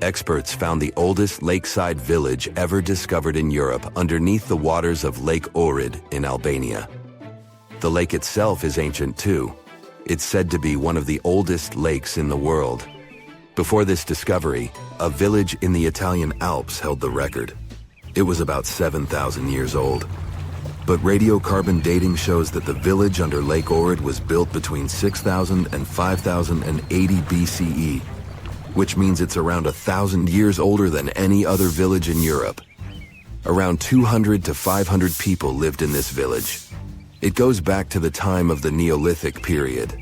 Experts found the oldest lakeside village ever discovered in Europe underneath the waters of Lake Ohrid in Albania. The lake itself is ancient too. It's said to be one of the oldest lakes in the world. Before this discovery, a village in the Italian Alps held the record. It was about 7,000 years old. But radiocarbon dating shows that the village under Lake Ohrid was built between 6,000 and 5,080 BCE, which means it's around 1,000 years older than any other village in Europe. Around 200 to 500 people lived in this village. It goes back to the time of the Neolithic period.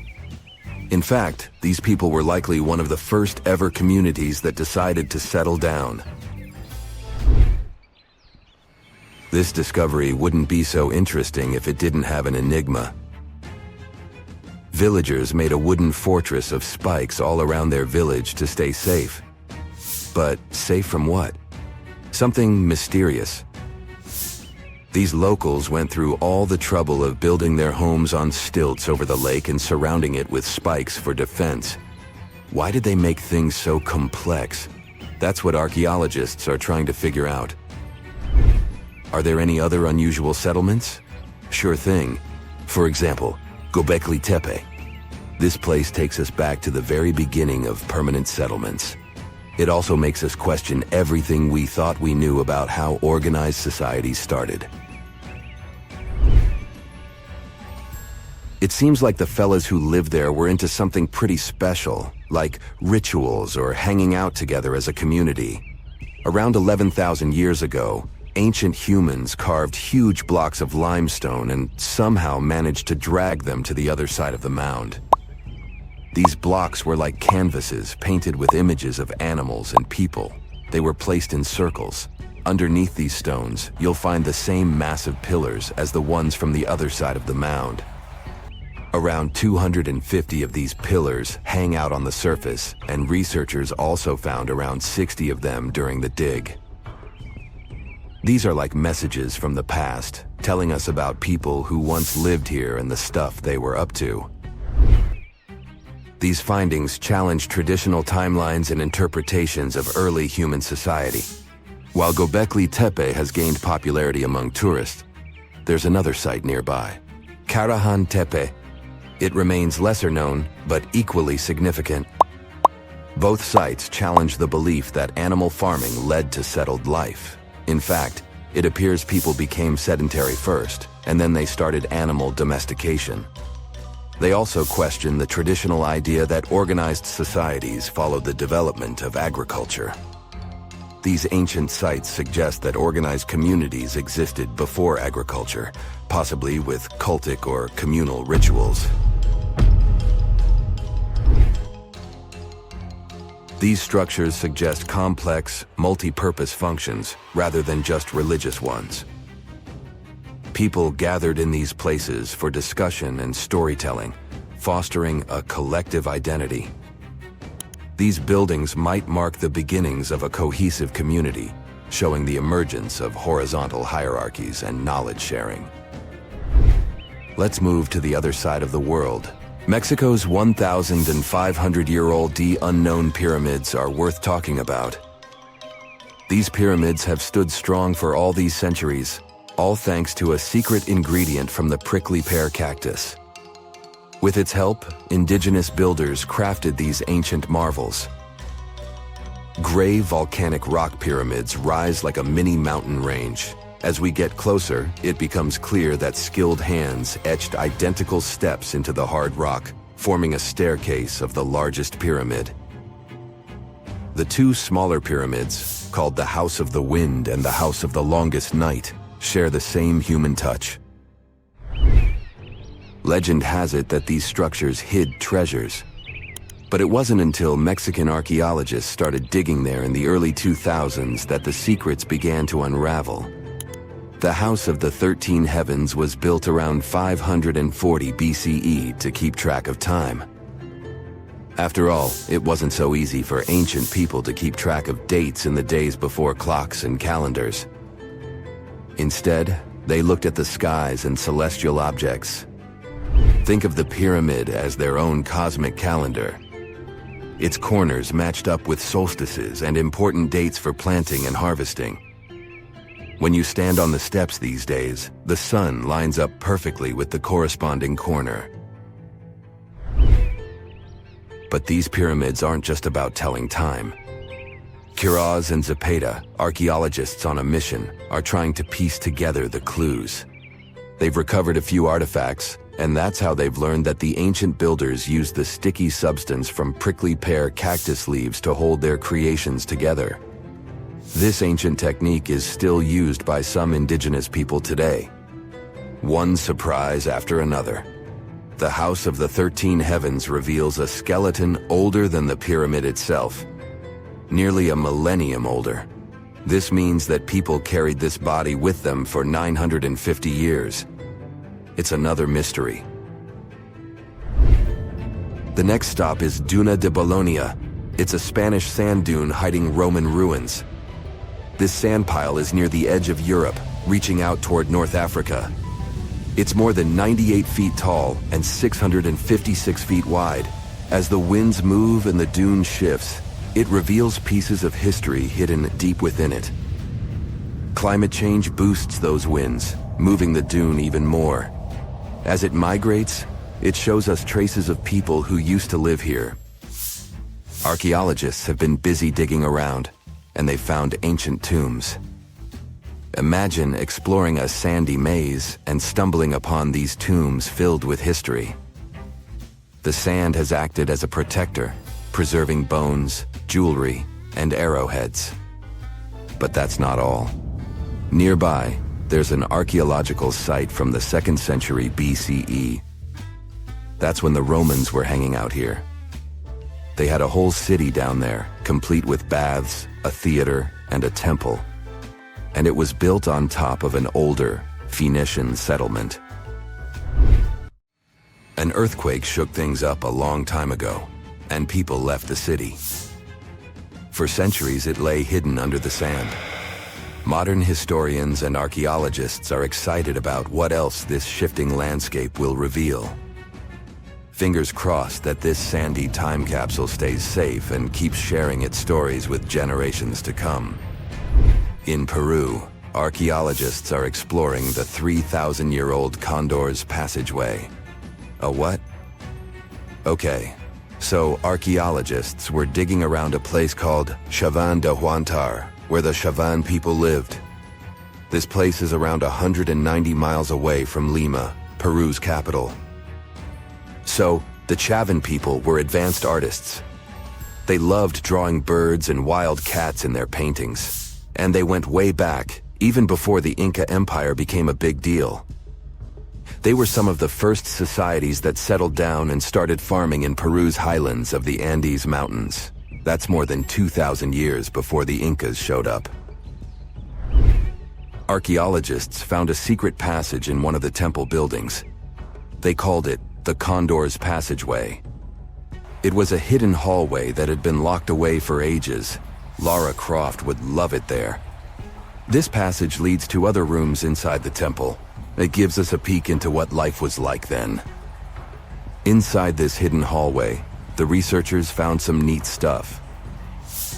In fact, these people were likely one of the first ever communities that decided to settle down. This discovery wouldn't be so interesting if it didn't have an enigma. Villagers made a wooden fortress of spikes all around their village to stay safe. But safe from what? Something mysterious. These locals went through all the trouble of building their homes on stilts over the lake and surrounding it with spikes for defense. Why did they make things so complex? That's what archaeologists are trying to figure out. Are there any other unusual settlements? Sure thing. For example, Göbekli Tepe. This place takes us back to the very beginning of permanent settlements. It also makes us question everything we thought we knew about how organized societies started. It seems like the fellas who lived there were into something pretty special, like rituals or hanging out together as a community. Around 11,000 years ago, ancient humans carved huge blocks of limestone and somehow managed to drag them to the other side of the mound. These blocks were like canvases painted with images of animals and people. They were placed in circles. Underneath these stones, you'll find the same massive pillars as the ones from the other side of the mound. Around 250 of these pillars hang out on the surface, and researchers also found around 60 of them during the dig. These are like messages from the past, telling us about people who once lived here and the stuff they were up to. These findings challenge traditional timelines and interpretations of early human society. While Göbekli Tepe has gained popularity among tourists, there's another site nearby, Karahan Tepe. It remains lesser known, but equally significant. Both sites challenge the belief that animal farming led to settled life. In fact, it appears people became sedentary first, and then they started animal domestication. They also question the traditional idea that organized societies followed the development of agriculture. These ancient sites suggest that organized communities existed before agriculture, possibly with cultic or communal rituals. These structures suggest complex, multi-purpose functions rather than just religious ones. People gathered in these places for discussion and storytelling, fostering a collective identity. These buildings might mark the beginnings of a cohesive community, showing the emergence of horizontal hierarchies and knowledge sharing. Let's move to the other side of the world. Mexico's 1,500-year-old unknown pyramids are worth talking about. These pyramids have stood strong for all these centuries, all thanks to a secret ingredient from the prickly pear cactus. With its help, indigenous builders crafted these ancient marvels. Gray volcanic rock pyramids rise like a mini mountain range. As we get closer, it becomes clear that skilled hands etched identical steps into the hard rock, forming a staircase of the largest pyramid. The two smaller pyramids, called the House of the Wind and the House of the Longest Night, share the same human touch. Legend has it that these structures hid treasures. But it wasn't until Mexican archaeologists started digging there in the early 2000s that the secrets began to unravel. The House of the 13 Heavens was built around 540 BCE to keep track of time. After all, it wasn't so easy for ancient people to keep track of dates in the days before clocks and calendars. Instead, they looked at the skies and celestial objects. Think of the pyramid as their own cosmic calendar. its corners matched up with solstices and important dates for planting and harvesting. When you stand on the steps these days, the sun lines up perfectly with the corresponding corner. But these pyramids aren't just about telling time. Quiroz and Zepeda, archaeologists on a mission, are trying to piece together the clues. They've recovered a few artifacts, and that's how they've learned that the ancient builders used the sticky substance from prickly pear cactus leaves to hold their creations together. This ancient technique is still used by some indigenous people today. One surprise after another. The House of the 13 Heavens reveals a skeleton older than the pyramid itself. Nearly a millennium older. This means that people carried this body with them for 950 years. It's another mystery. The next stop is Duna de Bologna. It's a Spanish sand dune hiding Roman ruins. This sand pile is near the edge of Europe, reaching out toward North Africa. It's more than 98 feet tall and 656 feet wide. As the winds move and the dune shifts, it reveals pieces of history hidden deep within it. Climate change boosts those winds, moving the dune even more. As it migrates, it shows us traces of people who used to live here. Archaeologists have been busy digging around, and they've found ancient tombs. Imagine exploring a sandy maze and stumbling upon these tombs filled with history. The sand has acted as a protector, preserving bones, jewelry, and arrowheads. But that's not all. Nearby, there's an archaeological site from the 2nd century BCE. That's when the Romans were hanging out here. They had a whole city down there, complete with baths, a theater, and a temple. And it was built on top of an older Phoenician settlement. An earthquake shook things up a long time ago, and people left the city. For centuries, it lay hidden under the sand. Modern historians and archaeologists are excited about what else this shifting landscape will reveal. Fingers crossed that this sandy time capsule stays safe and keeps sharing its stories with generations to come. In Peru, archaeologists are exploring the 3,000-year-old Condor's Passageway. A what? Okay, so archaeologists were digging around a place called Chavan de Huantar, where the Chavan people lived. This place is around 190 miles away from Lima, Peru's capital. So, the Chavan people were advanced artists. They loved drawing birds and wild cats in their paintings, and they went way back, even before the Inca Empire became a big deal. They were some of the first societies that settled down and started farming in Peru's highlands of the Andes Mountains. That's more than 2,000 years before the Incas showed up. Archaeologists found a secret passage in one of the temple buildings. They called it the Condor's Passageway. It was a hidden hallway that had been locked away for ages. Lara Croft would love it there. This passage leads to other rooms inside the temple. It gives us a peek into what life was like then. Inside this hidden hallway, the researchers found some neat stuff.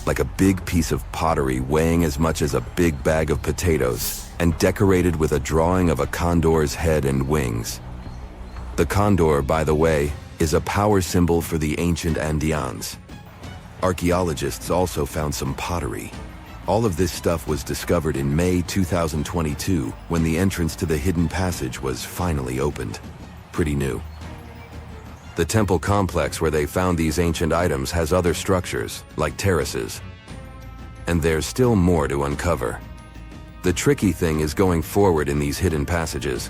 Like a big piece of pottery weighing as much as a big bag of potatoes and decorated with a drawing of a condor's head and wings. The condor, by the way, is a power symbol for the ancient Andeans. Archaeologists also found some pottery. All of this stuff was discovered in May 2022 when the entrance to the hidden passage was finally opened. Pretty new. The temple complex where they found these ancient items has other structures, like terraces. And there's still more to uncover. The tricky thing is going forward in these hidden passages.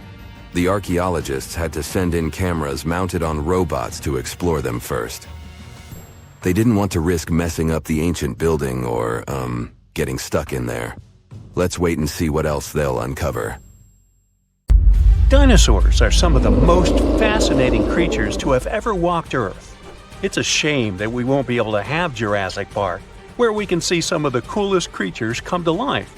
The archaeologists had to send in cameras mounted on robots to explore them first. They didn't want to risk messing up the ancient building or, getting stuck in there. Let's wait and see what else they'll uncover. Dinosaurs are some of the most fascinating creatures to have ever walked Earth. It's a shame that we won't be able to have Jurassic Park, where we can see some of the coolest creatures come to life.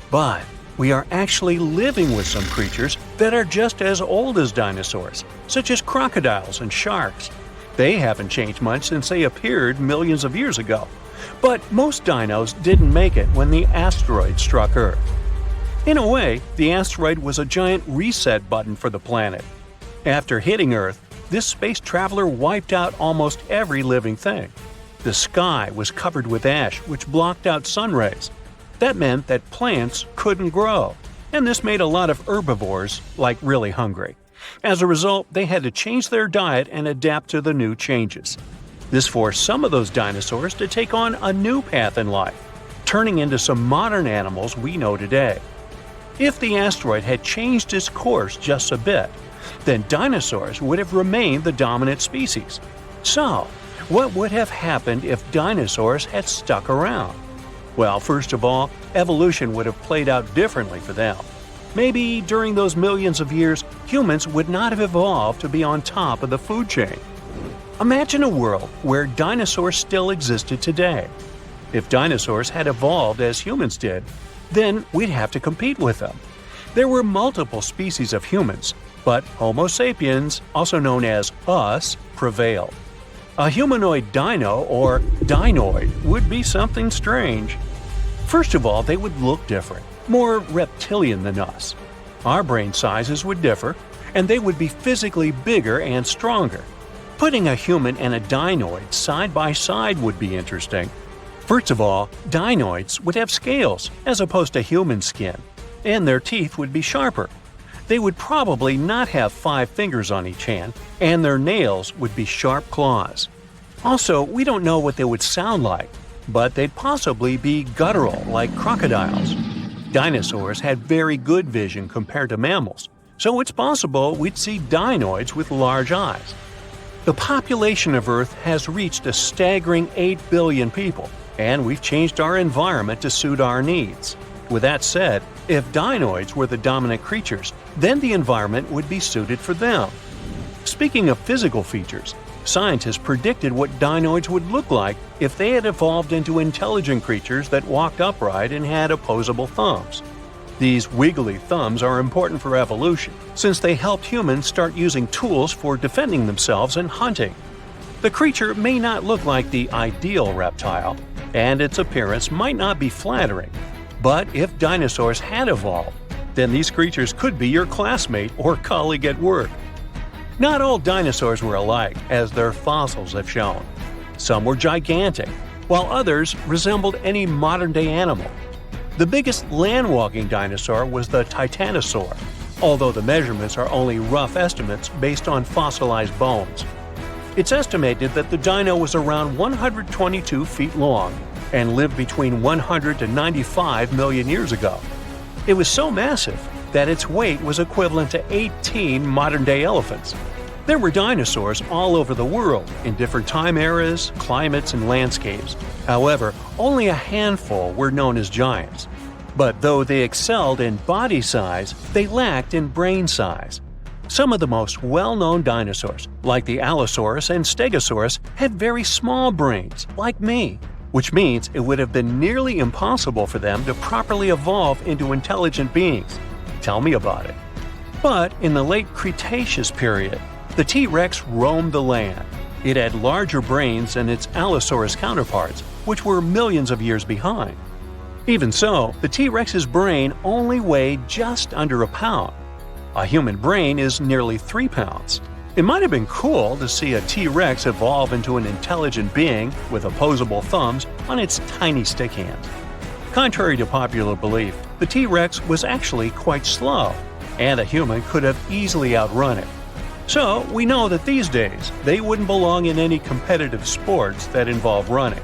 But we are actually living with some creatures that are just as old as dinosaurs, such as crocodiles and sharks. They haven't changed much since they appeared millions of years ago. But most dinos didn't make it when the asteroid struck Earth. In a way, the asteroid was a giant reset button for the planet. After hitting Earth, this space traveler wiped out almost every living thing. The sky was covered with ash, which blocked out sun rays. That meant that plants couldn't grow, and this made a lot of herbivores, really hungry. As a result, they had to change their diet and adapt to the new changes. This forced some of those dinosaurs to take on a new path in life, turning into some modern animals we know today. If the asteroid had changed its course just a bit, then dinosaurs would have remained the dominant species. So, what would have happened if dinosaurs had stuck around? Well, first of all, evolution would have played out differently for them. Maybe during those millions of years, humans would not have evolved to be on top of the food chain. Imagine a world where dinosaurs still existed today. If dinosaurs had evolved as humans did, then we'd have to compete with them. There were multiple species of humans, but Homo sapiens, also known as us, prevailed. A humanoid dino, or dinoid, would be something strange. First of all, they would look different, more reptilian than us. Our brain sizes would differ, and they would be physically bigger and stronger. Putting a human and a dinoid side by side would be interesting. First of all, dinoids would have scales as opposed to human skin, and their teeth would be sharper. They would probably not have 5 fingers on each hand, and their nails would be sharp claws. Also, we don't know what they would sound like, but they'd possibly be guttural like crocodiles. Dinosaurs had very good vision compared to mammals, so it's possible we'd see dinoids with large eyes. The population of Earth has reached a staggering 8 billion people, and we've changed our environment to suit our needs. With that said, if dinoids were the dominant creatures, then the environment would be suited for them. Speaking of physical features, scientists predicted what dinoids would look like if they had evolved into intelligent creatures that walked upright and had opposable thumbs. These wiggly thumbs are important for evolution, since they helped humans start using tools for defending themselves and hunting. The creature may not look like the ideal reptile, and its appearance might not be flattering. But if dinosaurs had evolved, then these creatures could be your classmate or colleague at work. Not all dinosaurs were alike, as their fossils have shown. Some were gigantic, while others resembled any modern-day animal. The biggest land-walking dinosaur was the titanosaur, although the measurements are only rough estimates based on fossilized bones. It's estimated that the dino was around 122 feet long and lived between 100 to 95 million years ago. It was so massive that its weight was equivalent to 18 modern-day elephants. There were dinosaurs all over the world in different time eras, climates, and landscapes. However, only a handful were known as giants. But though they excelled in body size, they lacked in brain size. Some of the most well-known dinosaurs, like the Allosaurus and Stegosaurus, had very small brains, like me, which means it would have been nearly impossible for them to properly evolve into intelligent beings. Tell me about it. But in the late Cretaceous period, the T-Rex roamed the land. It had larger brains than its Allosaurus counterparts, which were millions of years behind. Even so, the T-Rex's brain only weighed just under a pound. A human brain is nearly 3 pounds. It might have been cool to see a T-Rex evolve into an intelligent being with opposable thumbs on its tiny stick hands. Contrary to popular belief, the T-Rex was actually quite slow, and a human could have easily outrun it. So, we know that these days, they wouldn't belong in any competitive sports that involve running.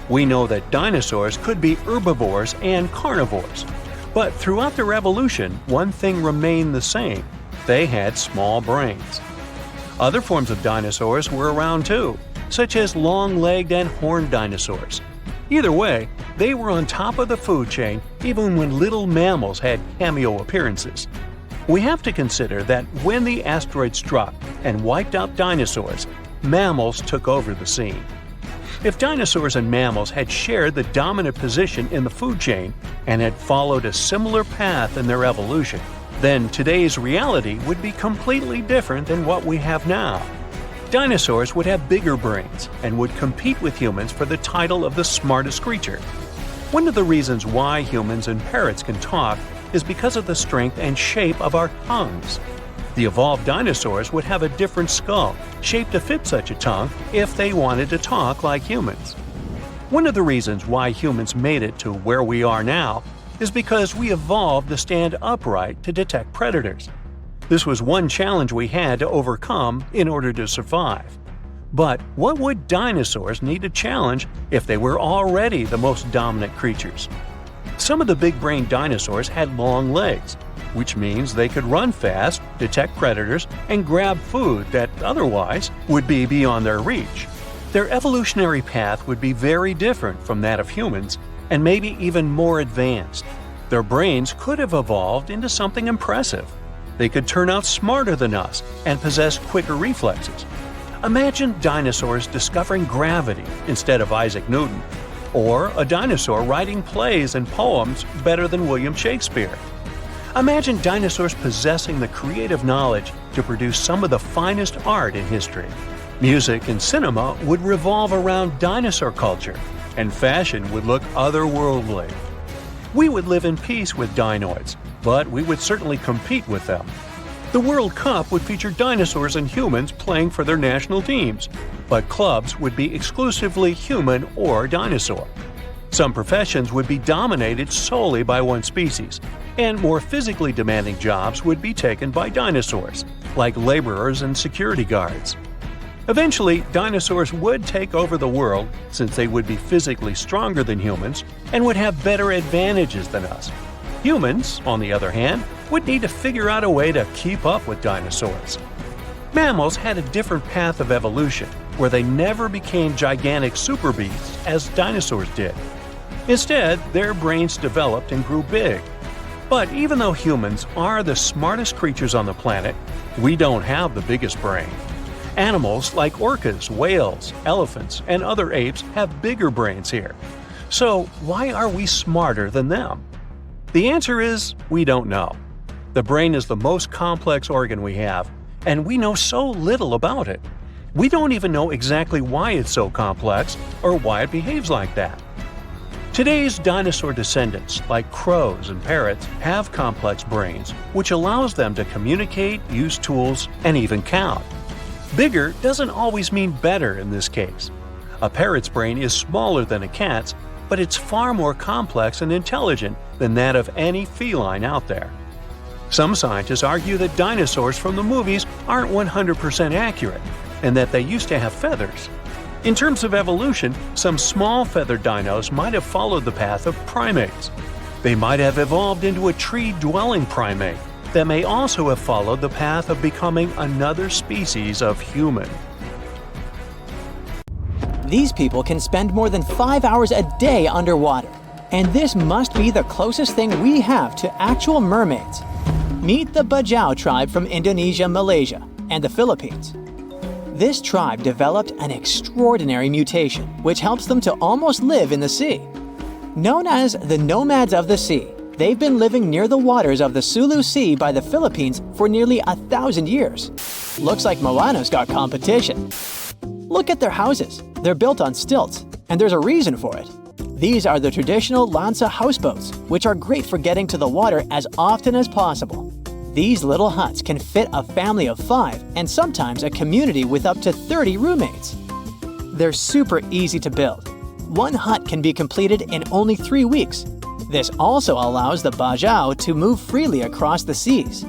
We know that dinosaurs could be herbivores and carnivores. But throughout their evolution, one thing remained the same: they had small brains. Other forms of dinosaurs were around too, such as long-legged and horned dinosaurs. Either way, they were on top of the food chain even when little mammals had cameo appearances. We have to consider that when the asteroid struck and wiped out dinosaurs, mammals took over the scene. If dinosaurs and mammals had shared the dominant position in the food chain and had followed a similar path in their evolution, then today's reality would be completely different than what we have now. Dinosaurs would have bigger brains and would compete with humans for the title of the smartest creature. One of the reasons why humans and parrots can talk is because of the strength and shape of our tongues. The evolved dinosaurs would have a different skull, shaped to fit such a tongue if they wanted to talk like humans. One of the reasons why humans made it to where we are now is because we evolved to stand upright to detect predators. This was one challenge we had to overcome in order to survive. But what would dinosaurs need to challenge if they were already the most dominant creatures? Some of the big-brained dinosaurs had long legs, which means they could run fast, detect predators, and grab food that otherwise would be beyond their reach. Their evolutionary path would be very different from that of humans, and maybe even more advanced. Their brains could have evolved into something impressive. They could turn out smarter than us and possess quicker reflexes. Imagine dinosaurs discovering gravity instead of Isaac Newton, or a dinosaur writing plays and poems better than William Shakespeare. Imagine dinosaurs possessing the creative knowledge to produce some of the finest art in history. Music and cinema would revolve around dinosaur culture, and fashion would look otherworldly. We would live in peace with dinoids, but we would certainly compete with them. The World Cup would feature dinosaurs and humans playing for their national teams, but clubs would be exclusively human or dinosaur. Some professions would be dominated solely by one species, and more physically demanding jobs would be taken by dinosaurs, like laborers and security guards. Eventually, dinosaurs would take over the world since they would be physically stronger than humans and would have better advantages than us. Humans, on the other hand, would need to figure out a way to keep up with dinosaurs. Mammals had a different path of evolution, where they never became gigantic super beasts as dinosaurs did. Instead, their brains developed and grew big. But even though humans are the smartest creatures on the planet, we don't have the biggest brain. Animals like orcas, whales, elephants, and other apes have bigger brains here. So why are we smarter than them? The answer is we don't know. The brain is the most complex organ we have, and we know so little about it. We don't even know exactly why it's so complex or why it behaves like that. Today's dinosaur descendants, like crows and parrots, have complex brains, which allows them to communicate, use tools, and even count. Bigger doesn't always mean better in this case. A parrot's brain is smaller than a cat's, but it's far more complex and intelligent than that of any feline out there. Some scientists argue that dinosaurs from the movies aren't 100% accurate, and that they used to have feathers. In terms of evolution, some small feathered dinos might have followed the path of primates. They might have evolved into a tree-dwelling primate that may also have followed the path of becoming another species of human. These people can spend more than 5 hours a day underwater, and this must be the closest thing we have to actual mermaids. Meet the Bajau tribe from Indonesia, Malaysia, and the Philippines. This tribe developed an extraordinary mutation which helps them to almost live in the sea. Known as the nomads of the sea, they've been living near the waters of the Sulu Sea by the Philippines for nearly 1,000 years. Looks like Moana's got competition. Look at their houses. They're built on stilts, and there's a reason for it. These are the traditional lansa houseboats, which are great for getting to the water as often as possible. These little huts can fit a family of 5 and sometimes a community with up to 30 roommates. They're super easy to build. One hut can be completed in only 3 weeks. This also allows the Bajau to move freely across the seas.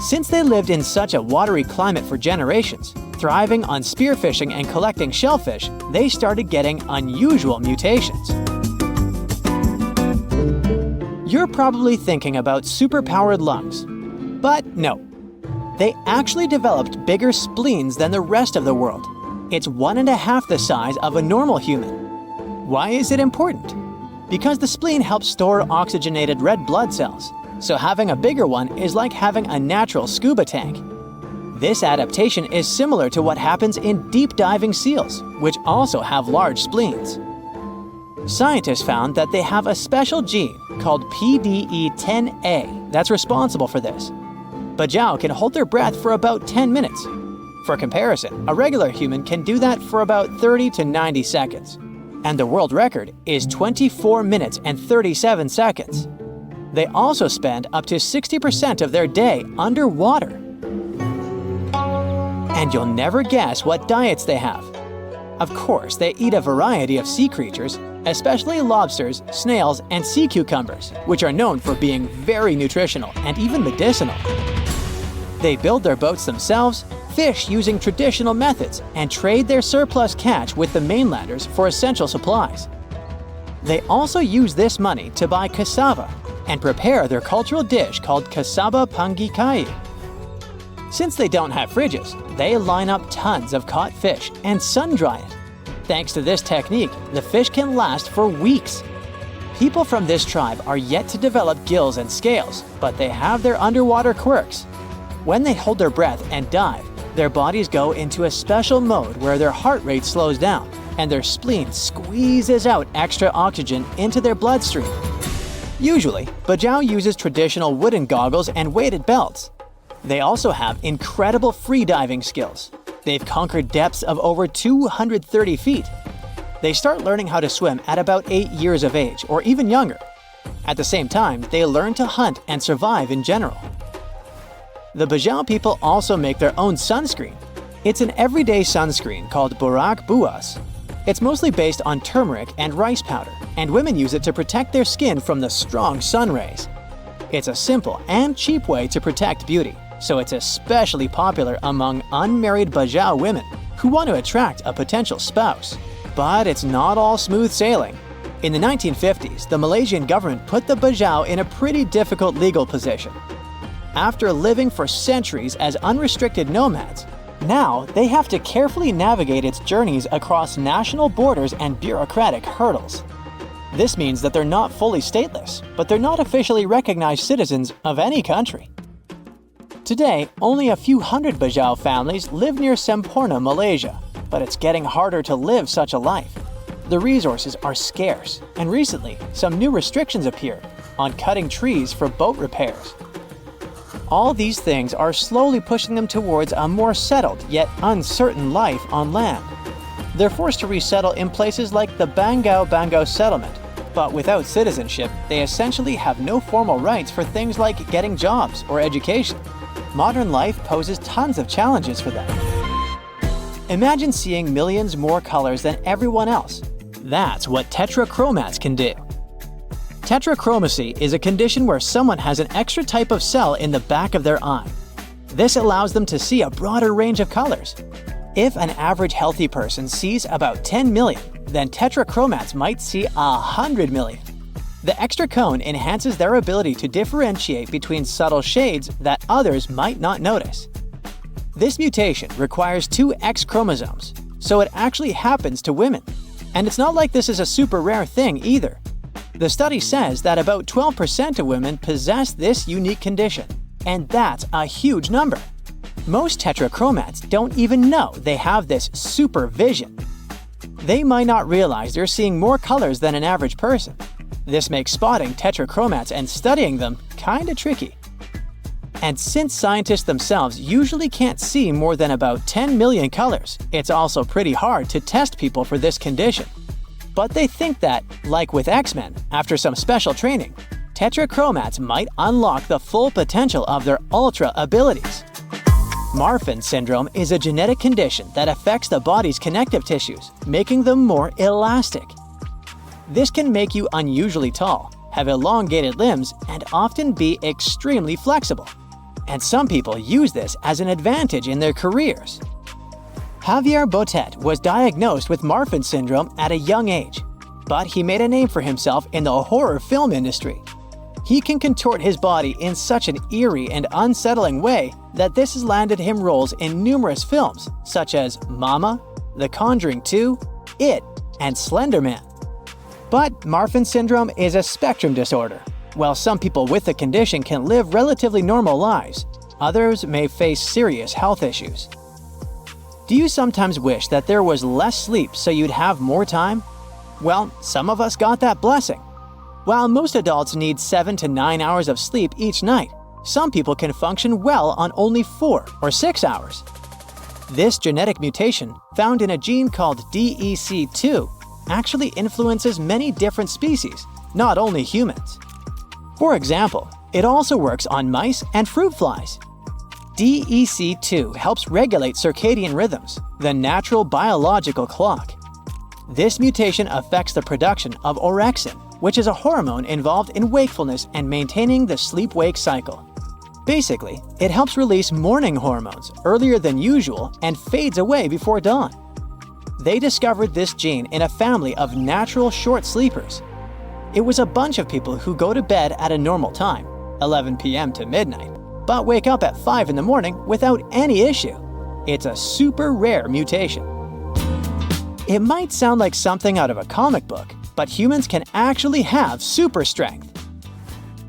Since they lived in such a watery climate for generations, thriving on spearfishing and collecting shellfish, they started getting unusual mutations. You're probably thinking about superpowered lungs, but no. They actually developed bigger spleens than the rest of the world. It's 1.5 the size of a normal human. Why is it important? Because the spleen helps store oxygenated red blood cells, so having a bigger one is like having a natural scuba tank. This adaptation is similar to what happens in deep-diving seals, which also have large spleens. Scientists found that they have a special gene called PDE10A that's responsible for this. Bajau can hold their breath for about 10 minutes. For comparison, a regular human can do that for about 30 to 90 seconds. And the world record is 24 minutes and 37 seconds. They also spend up to 60% of their day underwater. And you'll never guess what diets they have. Of course, they eat a variety of sea creatures, especially lobsters, snails, and sea cucumbers, which are known for being very nutritional and even medicinal. They build their boats themselves, fish using traditional methods, and trade their surplus catch with the mainlanders for essential supplies. They also use this money to buy cassava and prepare their cultural dish called cassava pangikai. Since they don't have fridges, they line up tons of caught fish and sun-dry it. Thanks to this technique, the fish can last for weeks. People from this tribe are yet to develop gills and scales, but they have their underwater quirks. When they hold their breath and dive, their bodies go into a special mode where their heart rate slows down and their spleen squeezes out extra oxygen into their bloodstream. Usually, Bajau uses traditional wooden goggles and weighted belts. They also have incredible free-diving skills. They've conquered depths of over 230 feet. They start learning how to swim at about 8 years of age, or even younger. At the same time, they learn to hunt and survive in general. The Bajau people also make their own sunscreen. It's an everyday sunscreen called Borak Buas. It's mostly based on turmeric and rice powder, and women use it to protect their skin from the strong sun rays. It's a simple and cheap way to protect beauty, so it's especially popular among unmarried Bajau women who want to attract a potential spouse. But it's not all smooth sailing. In the 1950s, the Malaysian government put the Bajau in a pretty difficult legal position. After living for centuries as unrestricted nomads, now they have to carefully navigate its journeys across national borders and bureaucratic hurdles. This means that they're not fully stateless, but they're not officially recognized citizens of any country. Today, only a few hundred Bajau families live near Semporna, Malaysia, but it's getting harder to live such a life. The resources are scarce, and recently, some new restrictions appeared on cutting trees for boat repairs. All these things are slowly pushing them towards a more settled yet uncertain life on land. They're forced to resettle in places like the Bangau settlement, but without citizenship, they essentially have no formal rights for things like getting jobs or education. Modern life poses tons of challenges for them. Imagine seeing millions more colors than everyone else. That's what tetrachromats can do. Tetrachromacy is a condition where someone has an extra type of cell in the back of their eye. This allows them to see a broader range of colors. If an average healthy person sees about 10 million, then tetrachromats might see 100 million. The extra cone enhances their ability to differentiate between subtle shades that others might not notice. This mutation requires 2 X chromosomes, so it actually happens to women. And it's not like this is a super rare thing either. The study says that about 12% of women possess this unique condition, and that's a huge number. Most tetrachromats don't even know they have this super vision. They might not realize they're seeing more colors than an average person. This makes spotting tetrachromats and studying them kinda tricky. And since scientists themselves usually can't see more than about 10 million colors, it's also pretty hard to test people for this condition. But they think that, like with X-Men, after some special training, tetrachromats might unlock the full potential of their ultra abilities. Marfan syndrome is a genetic condition that affects the body's connective tissues, making them more elastic. This can make you unusually tall, have elongated limbs, and often be extremely flexible. And some people use this as an advantage in their careers. Javier Botet was diagnosed with Marfan syndrome at a young age, but he made a name for himself in the horror film industry. He can contort his body in such an eerie and unsettling way that this has landed him roles in numerous films such as Mama, The Conjuring 2, It, and Slender Man. But Marfan syndrome is a spectrum disorder. While some people with the condition can live relatively normal lives, others may face serious health issues. Do you sometimes wish that there was less sleep so you'd have more time? Well, some of us got that blessing. While most adults need 7 to 9 hours of sleep each night, some people can function well on only 4 or 6 hours. This genetic mutation, found in a gene called DEC2, actually influences many different species, not only humans. For example, it also works on mice and fruit flies. DEC2 helps regulate circadian rhythms, the natural biological clock. This mutation affects the production of orexin, which is a hormone involved in wakefulness and maintaining the sleep-wake cycle. Basically, it helps release morning hormones earlier than usual and fades away before dawn. They discovered this gene in a family of natural short sleepers. It was a bunch of people who go to bed at a normal time, 11 p.m. to midnight, but wake up at 5 in the morning without any issue. It's a super rare mutation. It might sound like something out of a comic book, but humans can actually have super strength.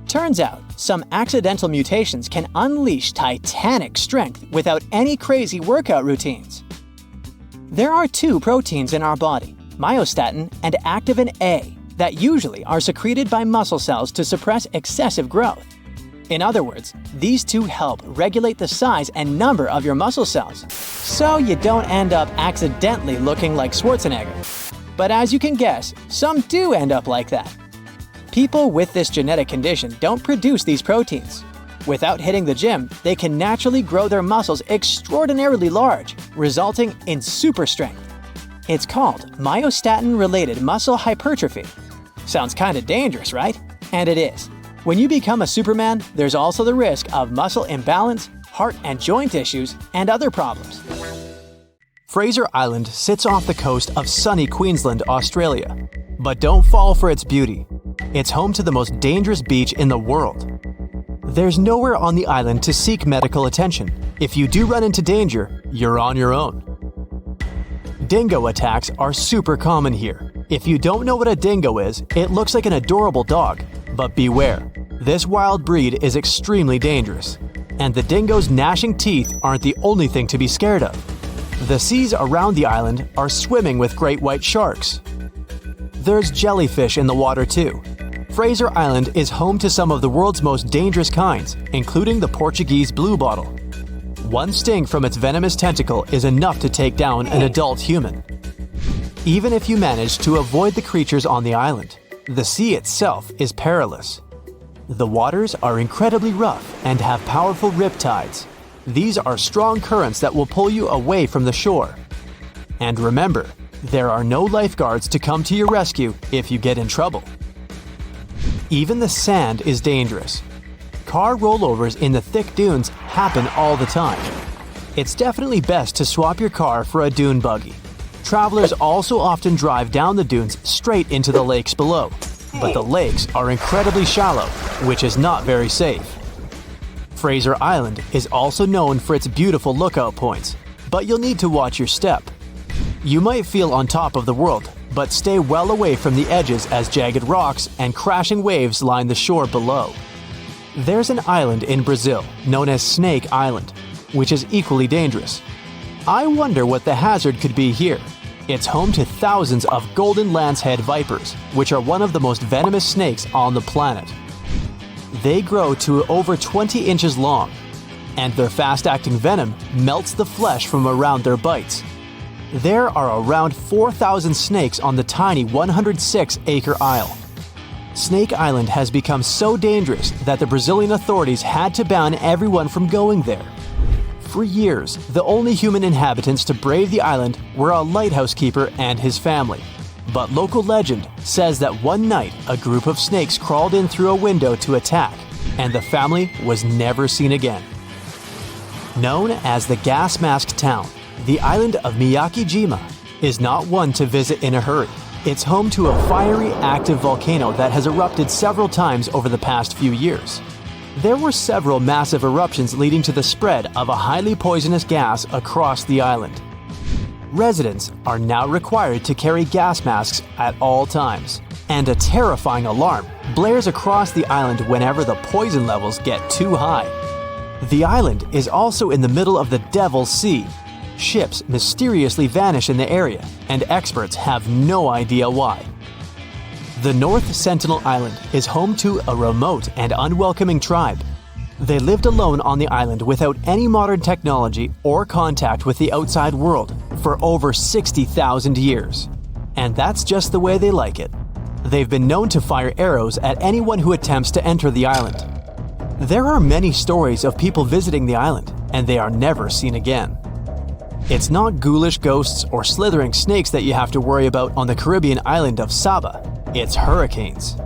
Turns out, some accidental mutations can unleash titanic strength without any crazy workout routines. There are two proteins in our body, myostatin and activin A, that usually are secreted by muscle cells to suppress excessive growth. In other words, these two help regulate the size and number of your muscle cells, so you don't end up accidentally looking like Schwarzenegger. But as you can guess, some do end up like that. People with this genetic condition don't produce these proteins. Without hitting the gym, they can naturally grow their muscles extraordinarily large, resulting in super strength. It's called myostatin-related muscle hypertrophy. Sounds kinda dangerous, right? And it is. When you become a Superman, there's also the risk of muscle imbalance, heart and joint issues, and other problems. Fraser Island sits off the coast of sunny Queensland, Australia. But don't fall for its beauty. It's home to the most dangerous beach in the world. There's nowhere on the island to seek medical attention. If you do run into danger, you're on your own. Dingo attacks are super common here. If you don't know what a dingo is, it looks like an adorable dog. But beware, this wild breed is extremely dangerous. And the dingo's gnashing teeth aren't the only thing to be scared of. The seas around the island are swimming with great white sharks. There's jellyfish in the water too. Fraser Island is home to some of the world's most dangerous kinds, including the Portuguese bluebottle. One sting from its venomous tentacle is enough to take down an adult human. Even if you manage to avoid the creatures on the island, the sea itself is perilous. The waters are incredibly rough and have powerful riptides. These are strong currents that will pull you away from the shore. And remember, there are no lifeguards to come to your rescue if you get in trouble. Even the sand is dangerous. Car rollovers in the thick dunes happen all the time. It's definitely best to swap your car for a dune buggy. Travelers also often drive down the dunes straight into the lakes below. But the lakes are incredibly shallow, which is not very safe. Fraser Island is also known for its beautiful lookout points, but you'll need to watch your step. You might feel on top of the world, but stay well away from the edges as jagged rocks and crashing waves line the shore below. There's an island in Brazil known as Snake Island, which is equally dangerous. I wonder what the hazard could be here. It's home to thousands of golden lancehead vipers, which are one of the most venomous snakes on the planet. They grow to over 20 inches long, and their fast-acting venom melts the flesh from around their bites. There are around 4,000 snakes on the tiny 106-acre isle. Snake Island has become so dangerous that the Brazilian authorities had to ban everyone from going there. For years, the only human inhabitants to brave the island were a lighthouse keeper and his family. But local legend says that one night a group of snakes crawled in through a window to attack, and the family was never seen again. Known as the Gas Mask Town, the island of Miyake-jima is not one to visit in a hurry. It's home to a fiery, active volcano that has erupted several times over the past few years. There were several massive eruptions leading to the spread of a highly poisonous gas across the island. Residents are now required to carry gas masks at all times, and a terrifying alarm blares across the island whenever the poison levels get too high. The island is also in the middle of the Devil's Sea. Ships mysteriously vanish in the area, and experts have no idea why. The North Sentinel Island is home to a remote and unwelcoming tribe. They lived alone on the island without any modern technology or contact with the outside world for over 60,000 years. And that's just the way they like it. They've been known to fire arrows at anyone who attempts to enter the island. There are many stories of people visiting the island, and they are never seen again. It's not ghoulish ghosts or slithering snakes that you have to worry about on the Caribbean island of Saba. It's hurricanes.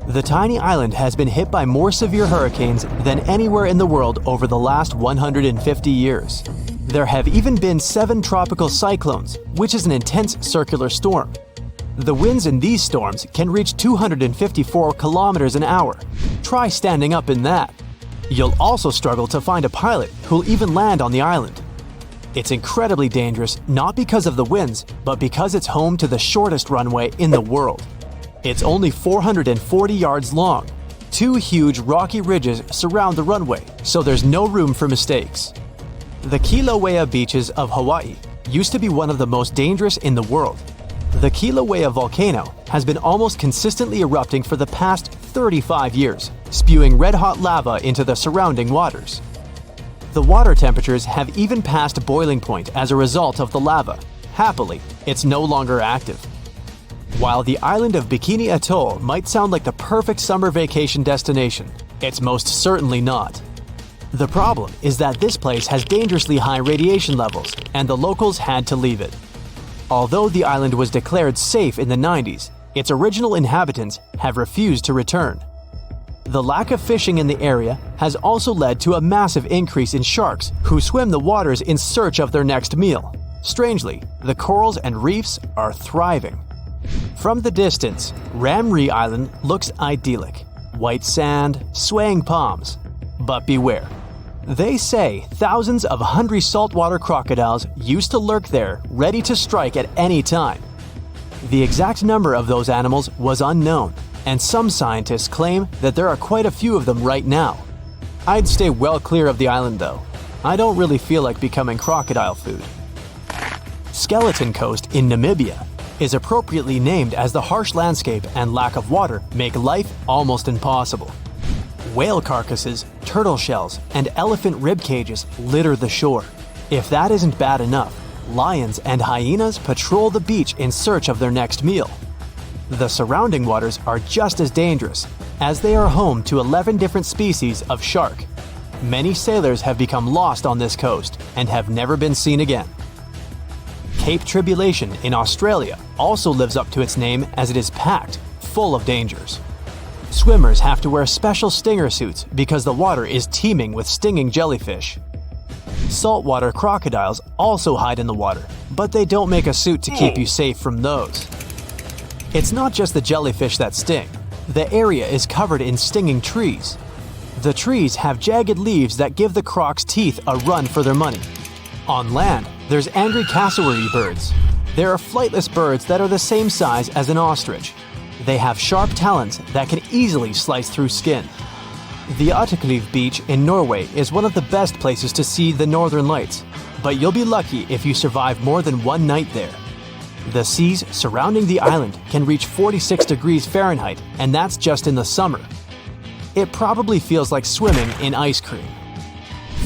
The tiny island has been hit by more severe hurricanes than anywhere in the world over the last 150 years. There have even been 7 tropical cyclones, which is an intense circular storm. The winds in these storms can reach 254 kilometers an hour. Try standing up in that. You'll also struggle to find a pilot who'll even land on the island. It's incredibly dangerous not because of the winds, but because it's home to the shortest runway in the world. It's only 440 yards long. 2 huge rocky ridges surround the runway, so there's no room for mistakes. The Kilauea beaches of Hawaii used to be one of the most dangerous in the world. The Kilauea volcano has been almost consistently erupting for the past 35 years, spewing red-hot lava into the surrounding waters. The water temperatures have even passed boiling point as a result of the lava. Happily, it's no longer active. While the island of Bikini Atoll might sound like the perfect summer vacation destination, it's most certainly not. The problem is that this place has dangerously high radiation levels, and the locals had to leave it. Although the island was declared safe in the 90s, its original inhabitants have refused to return. The lack of fishing in the area has also led to a massive increase in sharks who swim the waters in search of their next meal. Strangely, the corals and reefs are thriving. From the distance, Ramree Island looks idyllic. White sand, swaying palms. But beware. They say thousands of hungry saltwater crocodiles used to lurk there, ready to strike at any time. The exact number of those animals was unknown, and some scientists claim that there are quite a few of them right now. I'd stay well clear of the island though. I don't really feel like becoming crocodile food. Skeleton Coast in Namibia is appropriately named as the harsh landscape and lack of water make life almost impossible. Whale carcasses, turtle shells, and elephant rib cages litter the shore. If that isn't bad enough, lions and hyenas patrol the beach in search of their next meal. The surrounding waters are just as dangerous, as they are home to 11 different species of shark. Many sailors have become lost on this coast and have never been seen again. Cape Tribulation in Australia also lives up to its name as it is packed, full of dangers. Swimmers have to wear special stinger suits because the water is teeming with stinging jellyfish. Saltwater crocodiles also hide in the water, but they don't make a suit to keep you safe from those. It's not just the jellyfish that sting. The area is covered in stinging trees. The trees have jagged leaves that give the crocs' teeth a run for their money. On land, there's angry cassowary birds. There are flightless birds that are the same size as an ostrich. They have sharp talons that can easily slice through skin. The Utakliv beach in Norway is one of the best places to see the northern lights, but you'll be lucky if you survive more than one night there. The seas surrounding the island can reach 46 degrees Fahrenheit, and that's just in the summer. It probably feels like swimming in ice cream.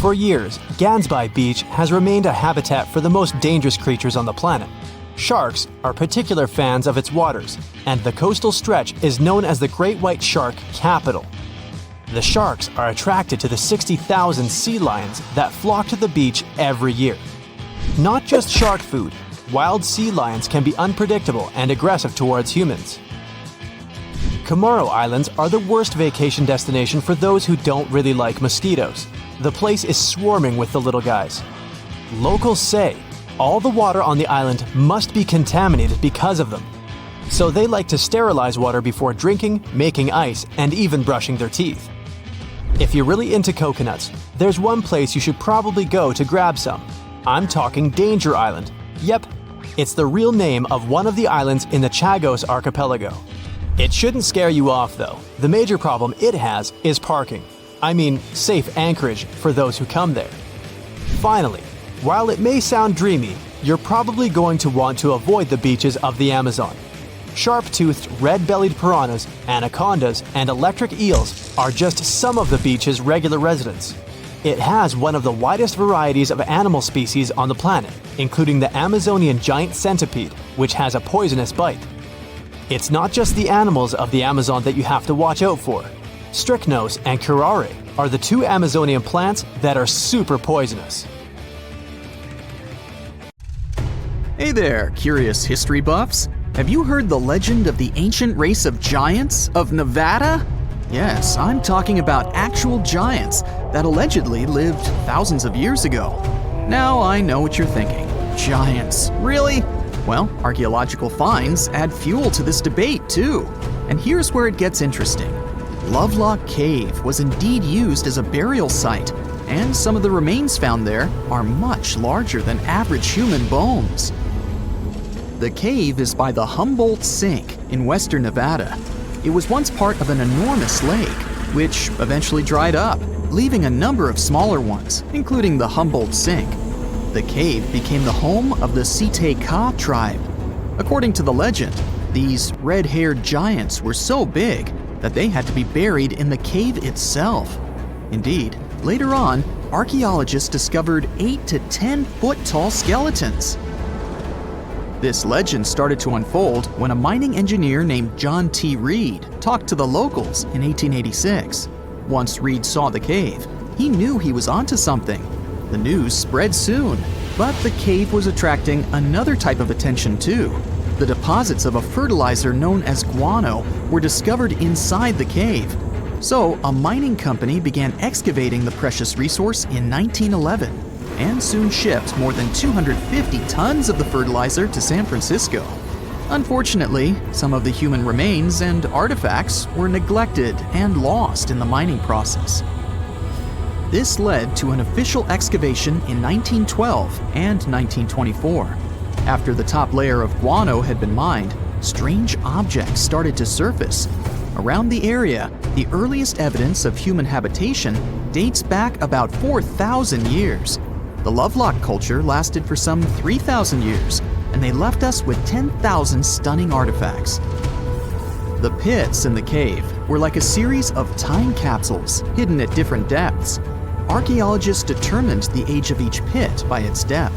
For years, Gansby Beach has remained a habitat for the most dangerous creatures on the planet. Sharks are particular fans of its waters, and the coastal stretch is known as the Great White Shark Capital. The sharks are attracted to the 60,000 sea lions that flock to the beach every year. Not just shark food, wild sea lions can be unpredictable and aggressive towards humans. Comoro Islands are the worst vacation destination for those who don't really like mosquitoes. The place is swarming with the little guys. Locals say all the water on the island must be contaminated because of them. So they like to sterilize water before drinking, making ice, and even brushing their teeth. If you're really into coconuts, there's one place you should probably go to grab some. I'm talking Danger Island. Yep, it's the real name of one of the islands in the Chagos archipelago. It shouldn't scare you off though. The major problem it has is parking. I mean, safe anchorage for those who come there. Finally, while it may sound dreamy, you're probably going to want to avoid the beaches of the Amazon. Sharp-toothed red-bellied piranhas, anacondas, and electric eels are just some of the beach's regular residents. It has one of the widest varieties of animal species on the planet, including the Amazonian giant centipede, which has a poisonous bite. It's not just the animals of the Amazon that you have to watch out for. Strychnos and curare are the two Amazonian plants that are super poisonous. Hey there, curious history buffs. Have you heard the legend of the ancient race of giants of Nevada? Yes, I'm talking about actual giants that allegedly lived thousands of years ago. Now I know what you're thinking. Giants, really? Well, archaeological finds add fuel to this debate too. And here's where it gets interesting. Lovelock Cave was indeed used as a burial site, and some of the remains found there are much larger than average human bones. The cave is by the Humboldt Sink in western Nevada. It was once part of an enormous lake, which eventually dried up, leaving a number of smaller ones, including the Humboldt Sink. The cave became the home of the Site-Ka tribe. According to the legend, these red-haired giants were so big that they had to be buried in the cave itself. Indeed, later on, archaeologists discovered 8 to 10 foot tall skeletons. This legend started to unfold when a mining engineer named John T. Reed talked to the locals in 1886. Once Reed saw the cave, he knew he was onto something. The news spread soon, but the cave was attracting another type of attention too. The deposits of a fertilizer known as guano were discovered inside the cave. So a mining company began excavating the precious resource in 1911. And soon shipped more than 250 tons of the fertilizer to San Francisco. Unfortunately, some of the human remains and artifacts were neglected and lost in the mining process. This led to an official excavation in 1912 and 1924. After the top layer of guano had been mined, strange objects started to surface. Around the area, the earliest evidence of human habitation dates back about 4,000 years. The Lovelock culture lasted for some 3,000 years, and they left us with 10,000 stunning artifacts. The pits in the cave were like a series of time capsules hidden at different depths. Archaeologists determined the age of each pit by its depth.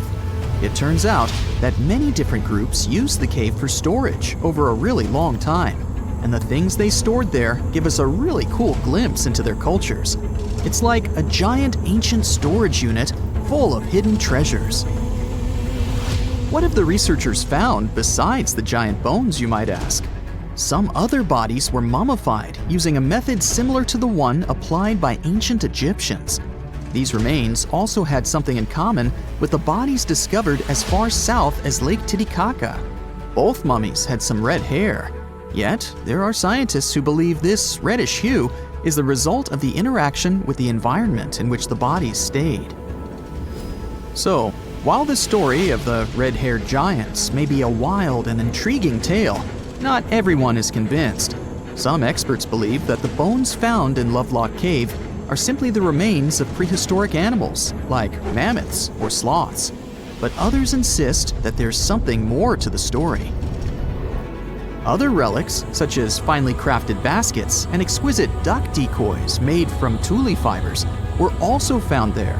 It turns out that many different groups used the cave for storage over a really long time, and the things they stored there give us a really cool glimpse into their cultures. It's like a giant ancient storage unit full of hidden treasures. What have the researchers found besides the giant bones, you might ask? Some other bodies were mummified using a method similar to the one applied by ancient Egyptians. These remains also had something in common with the bodies discovered as far south as Lake Titicaca. Both mummies had some red hair. Yet, there are scientists who believe this reddish hue is the result of the interaction with the environment in which the bodies stayed. So, while the story of the red-haired giants may be a wild and intriguing tale, not everyone is convinced. Some experts believe that the bones found in Lovelock Cave are simply the remains of prehistoric animals, like mammoths or sloths. But others insist that there's something more to the story. Other relics, such as finely crafted baskets and exquisite duck decoys made from tule fibers, were also found there.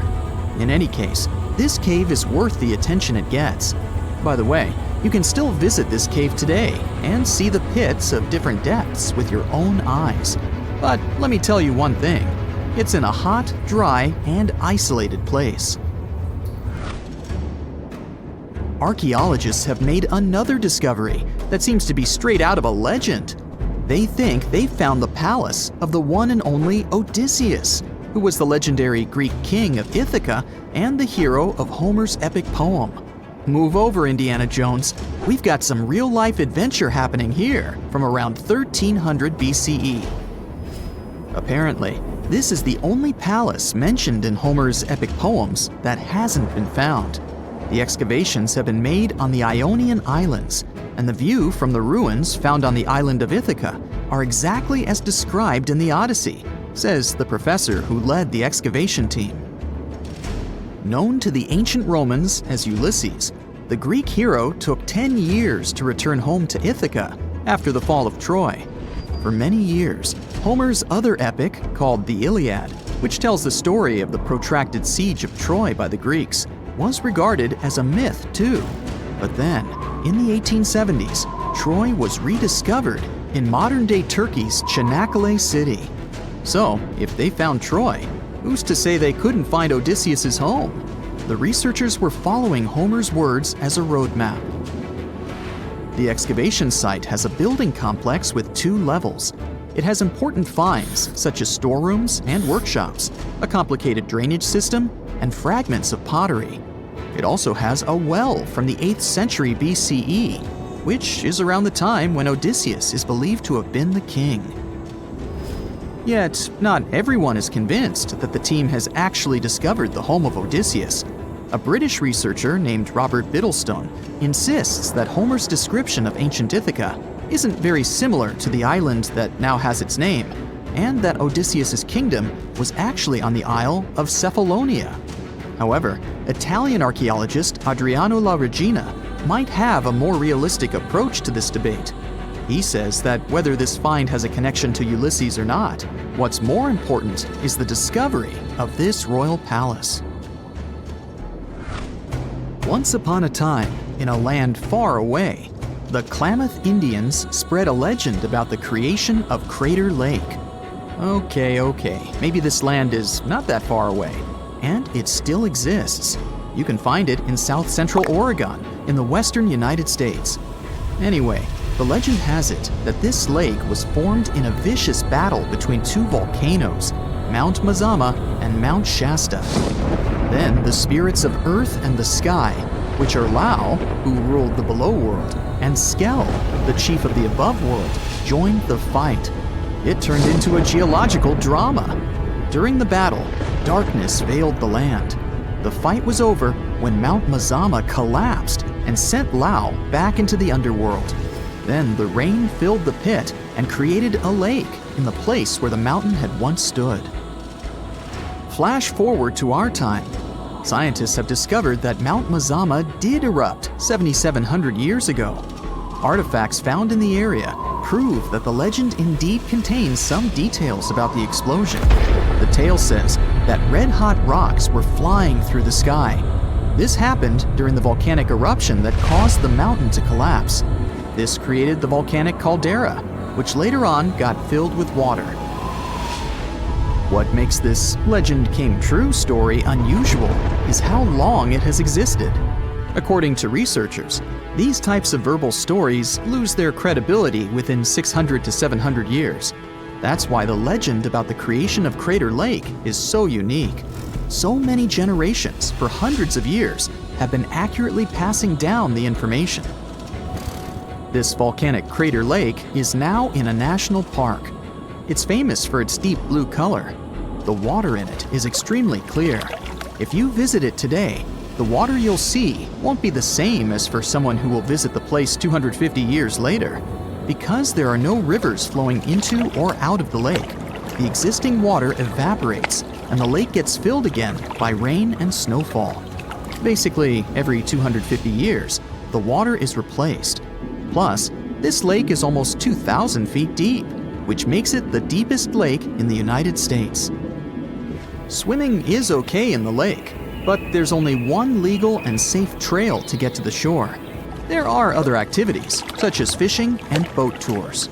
In any case, this cave is worth the attention it gets. By the way, you can still visit this cave today and see the pits of different depths with your own eyes. But let me tell you one thing, it's in a hot, dry, and isolated place. Archaeologists have made another discovery that seems to be straight out of a legend. They think they found the palace of the one and only Odysseus, who was the legendary Greek king of Ithaca and the hero of Homer's epic poem. Move over, Indiana Jones. We've got some real-life adventure happening here from around 1300 BCE. Apparently, this is the only palace mentioned in Homer's epic poems that hasn't been found. The excavations have been made on the Ionian Islands, and the view from the ruins found on the island of Ithaca are exactly as described in the Odyssey, says the professor who led the excavation team. Known to the ancient Romans as Ulysses, the Greek hero took 10 years to return home to Ithaca after the fall of Troy. For many years, Homer's other epic, called the Iliad, which tells the story of the protracted siege of Troy by the Greeks, was regarded as a myth too. But then, in the 1870s, Troy was rediscovered in modern-day Turkey's Çanakkale city. So, if they found Troy, who's to say they couldn't find Odysseus' home? The researchers were following Homer's words as a roadmap. The excavation site has a building complex with 2 levels. It has important finds, such as storerooms and workshops, a complicated drainage system, and fragments of pottery. It also has a well from the 8th century BCE, which is around the time when Odysseus is believed to have been the king. Yet, not everyone is convinced that the team has actually discovered the home of Odysseus. A British researcher named Robert Biddlestone insists that Homer's description of ancient Ithaca isn't very similar to the island that now has its name, and that Odysseus' kingdom was actually on the Isle of Cephalonia. However, Italian archaeologist Adriano La Regina might have a more realistic approach to this debate. He says that whether this find has a connection to Ulysses or not, what's more important is the discovery of this royal palace. Once upon a time, in a land far away, the Klamath Indians spread a legend about the creation of Crater Lake. Okay, maybe this land is not that far away, and it still exists. You can find it in south central Oregon, in the western United States. Anyway, the legend has it that this lake was formed in a vicious battle between 2 volcanoes, Mount Mazama and Mount Shasta. Then the spirits of Earth and the Sky, which are Lau, who ruled the below world, and Skell, the chief of the above world, joined the fight. It turned into a geological drama. During the battle, darkness veiled the land. The fight was over when Mount Mazama collapsed and sent Lau back into the underworld. Then the rain filled the pit and created a lake in the place where the mountain had once stood. Flash forward to our time. Scientists have discovered that Mount Mazama did erupt 7,700 years ago. Artifacts found in the area prove that the legend indeed contains some details about the explosion. The tale says that red-hot rocks were flying through the sky. This happened during the volcanic eruption that caused the mountain to collapse. This created the volcanic caldera, which later on got filled with water. What makes this legend came true story unusual is how long it has existed. According to researchers, these types of verbal stories lose their credibility within 600 to 700 years. That's why the legend about the creation of Crater Lake is so unique. So many generations, for hundreds of years, have been accurately passing down the information. This volcanic crater lake is now in a national park. It's famous for its deep blue color. The water in it is extremely clear. If you visit it today, the water you'll see won't be the same as for someone who will visit the place 250 years later. Because there are no rivers flowing into or out of the lake, the existing water evaporates and the lake gets filled again by rain and snowfall. Basically, every 250 years, the water is replaced. Plus, this lake is almost 2,000 feet deep, which makes it the deepest lake in the United States. Swimming is okay in the lake, but there's only one legal and safe trail to get to the shore. There are other activities, such as fishing and boat tours.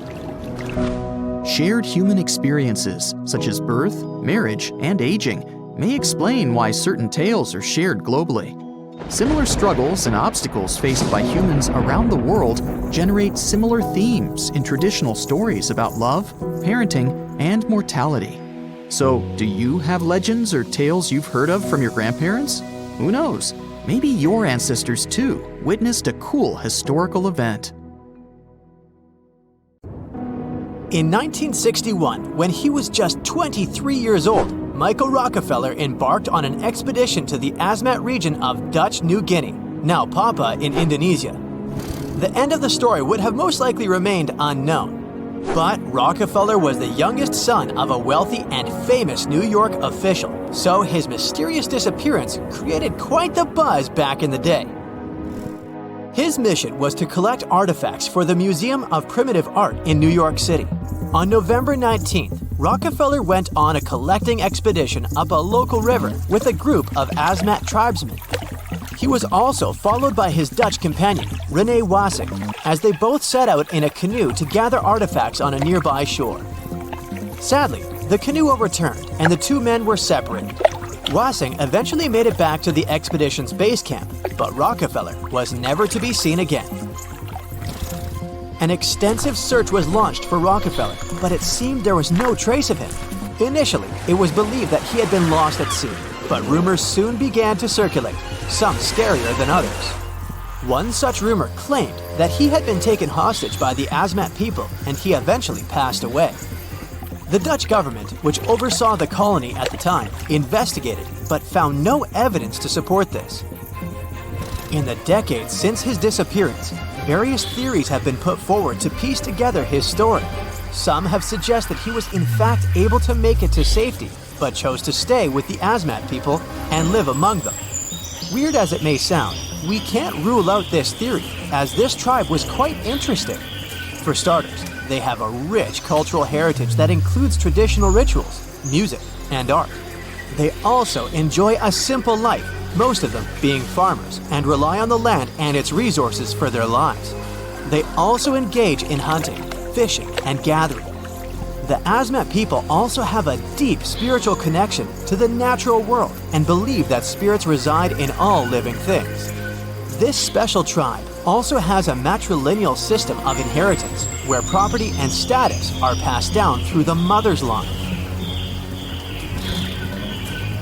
Shared human experiences, such as birth, marriage, and aging, may explain why certain tales are shared globally. Similar struggles and obstacles faced by humans around the world generate similar themes in traditional stories about love, parenting, and mortality. So, do you have legends or tales you've heard of from your grandparents? Who knows? Maybe your ancestors too witnessed a cool historical event. In 1961, when he was just 23 years old, Michael Rockefeller embarked on an expedition to the Asmat region of Dutch New Guinea, now Papua in Indonesia. The end of the story would have most likely remained unknown. But Rockefeller was the youngest son of a wealthy and famous New York official, so his mysterious disappearance created quite the buzz back in the day. His mission was to collect artifacts for the Museum of Primitive Art in New York City. On November 19th, Rockefeller went on a collecting expedition up a local river with a group of Asmat tribesmen. He was also followed by his Dutch companion, René Wassing, as they both set out in a canoe to gather artifacts on a nearby shore. Sadly, the canoe overturned and the two men were separated. Wassing eventually made it back to the expedition's base camp, but Rockefeller was never to be seen again. An extensive search was launched for Rockefeller, but it seemed there was no trace of him. Initially, it was believed that he had been lost at sea, but rumors soon began to circulate, some scarier than others. One such rumor claimed that he had been taken hostage by the Asmat people and he eventually passed away. The Dutch government, which oversaw the colony at the time, investigated but found no evidence to support this. In the decades since his disappearance, various theories have been put forward to piece together his story. Some have suggested he was in fact able to make it to safety, but chose to stay with the Asmat people and live among them. Weird as it may sound, we can't rule out this theory, as this tribe was quite interesting. For starters, they have a rich cultural heritage that includes traditional rituals, music, and art. They also enjoy a simple life, most of them being farmers, and rely on the land and its resources for their lives. They also engage in hunting, fishing, and gathering. The Asmat people also have a deep spiritual connection to the natural world and believe that spirits reside in all living things. This special tribe also has a matrilineal system of inheritance where property and status are passed down through the mother's line.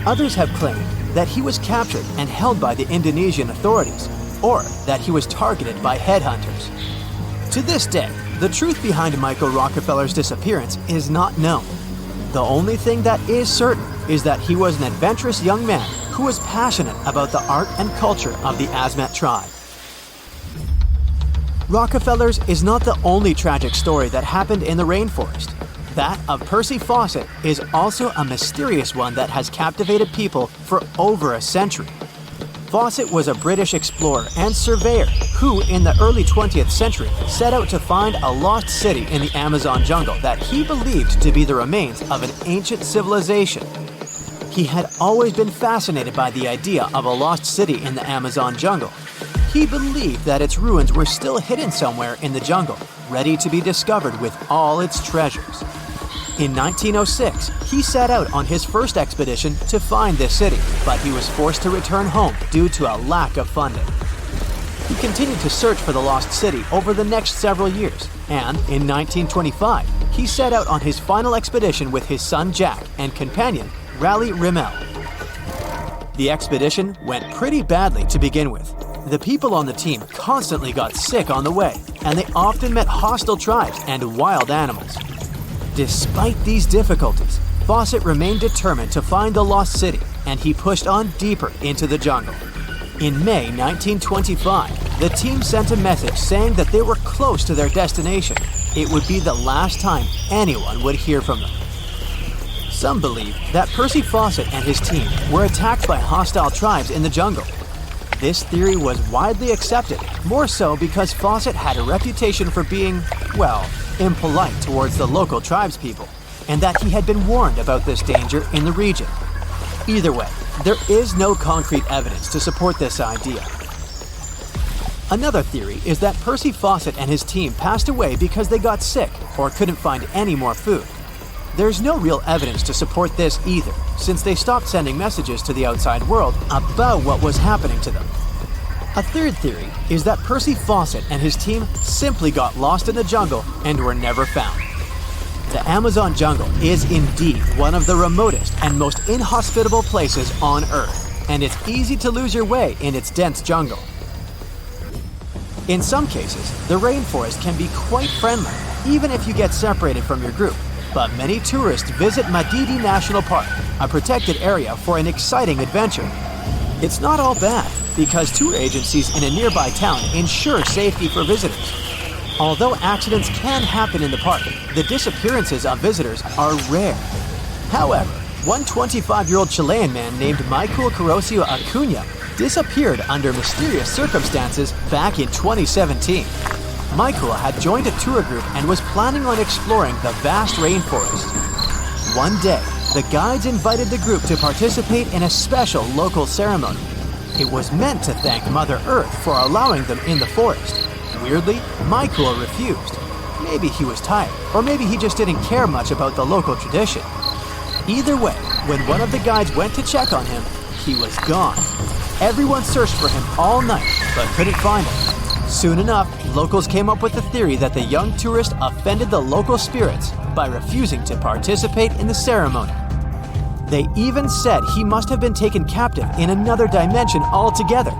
Others have claimed that he was captured and held by the Indonesian authorities, or that he was targeted by headhunters. To this day, the truth behind Michael Rockefeller's disappearance is not known. The only thing that is certain is that he was an adventurous young man who was passionate about the art and culture of the Asmat tribe. Rockefeller's is not the only tragic story that happened in the rainforest. That of Percy Fawcett is also a mysterious one that has captivated people for over a century. Fawcett was a British explorer and surveyor who, in the early 20th century, set out to find a lost city in the Amazon jungle that he believed to be the remains of an ancient civilization. He had always been fascinated by the idea of a lost city in the Amazon jungle. He believed that its ruins were still hidden somewhere in the jungle, ready to be discovered with all its treasures. In 1906, he set out on his first expedition to find this city, but he was forced to return home due to a lack of funding. He continued to search for the lost city over the next several years, and in 1925, he set out on his final expedition with his son Jack and companion Raleigh Rimmel. The expedition went pretty badly to begin with. The people on the team constantly got sick on the way, and they often met hostile tribes and wild animals. Despite these difficulties, Fawcett remained determined to find the lost city, and he pushed on deeper into the jungle. In May 1925, the team sent a message saying that they were close to their destination. It would be the last time anyone would hear from them. Some believe that Percy Fawcett and his team were attacked by hostile tribes in the jungle. This theory was widely accepted, more so because Fawcett had a reputation for being, well, impolite towards the local tribespeople, and that he had been warned about this danger in the region. Either way, there is no concrete evidence to support this idea. Another theory is that Percy Fawcett and his team passed away because they got sick or couldn't find any more food. There's no real evidence to support this either, since they stopped sending messages to the outside world about what was happening to them. A third theory is that Percy Fawcett and his team simply got lost in the jungle and were never found. The Amazon jungle is indeed one of the remotest and most inhospitable places on Earth, and it's easy to lose your way in its dense jungle. In some cases, the rainforest can be quite friendly, even if you get separated from your group. But many tourists visit Madidi National Park, a protected area for an exciting adventure. It's not all bad, because tour agencies in a nearby town ensure safety for visitors. Although accidents can happen in the park, the disappearances of visitors are rare. However, one 25-year-old Chilean man named Michael Carosio Acuna disappeared under mysterious circumstances back in 2017. Michael had joined a tour group and was planning on exploring the vast rainforest. One day, the guides invited the group to participate in a special local ceremony. It was meant to thank Mother Earth for allowing them in the forest. Weirdly, Michael refused. Maybe he was tired, or maybe he just didn't care much about the local tradition. Either way, when one of the guides went to check on him, he was gone. Everyone searched for him all night, but couldn't find him. Soon enough, locals came up with the theory that the young tourist offended the local spirits by refusing to participate in the ceremony. They even said he must have been taken captive in another dimension altogether.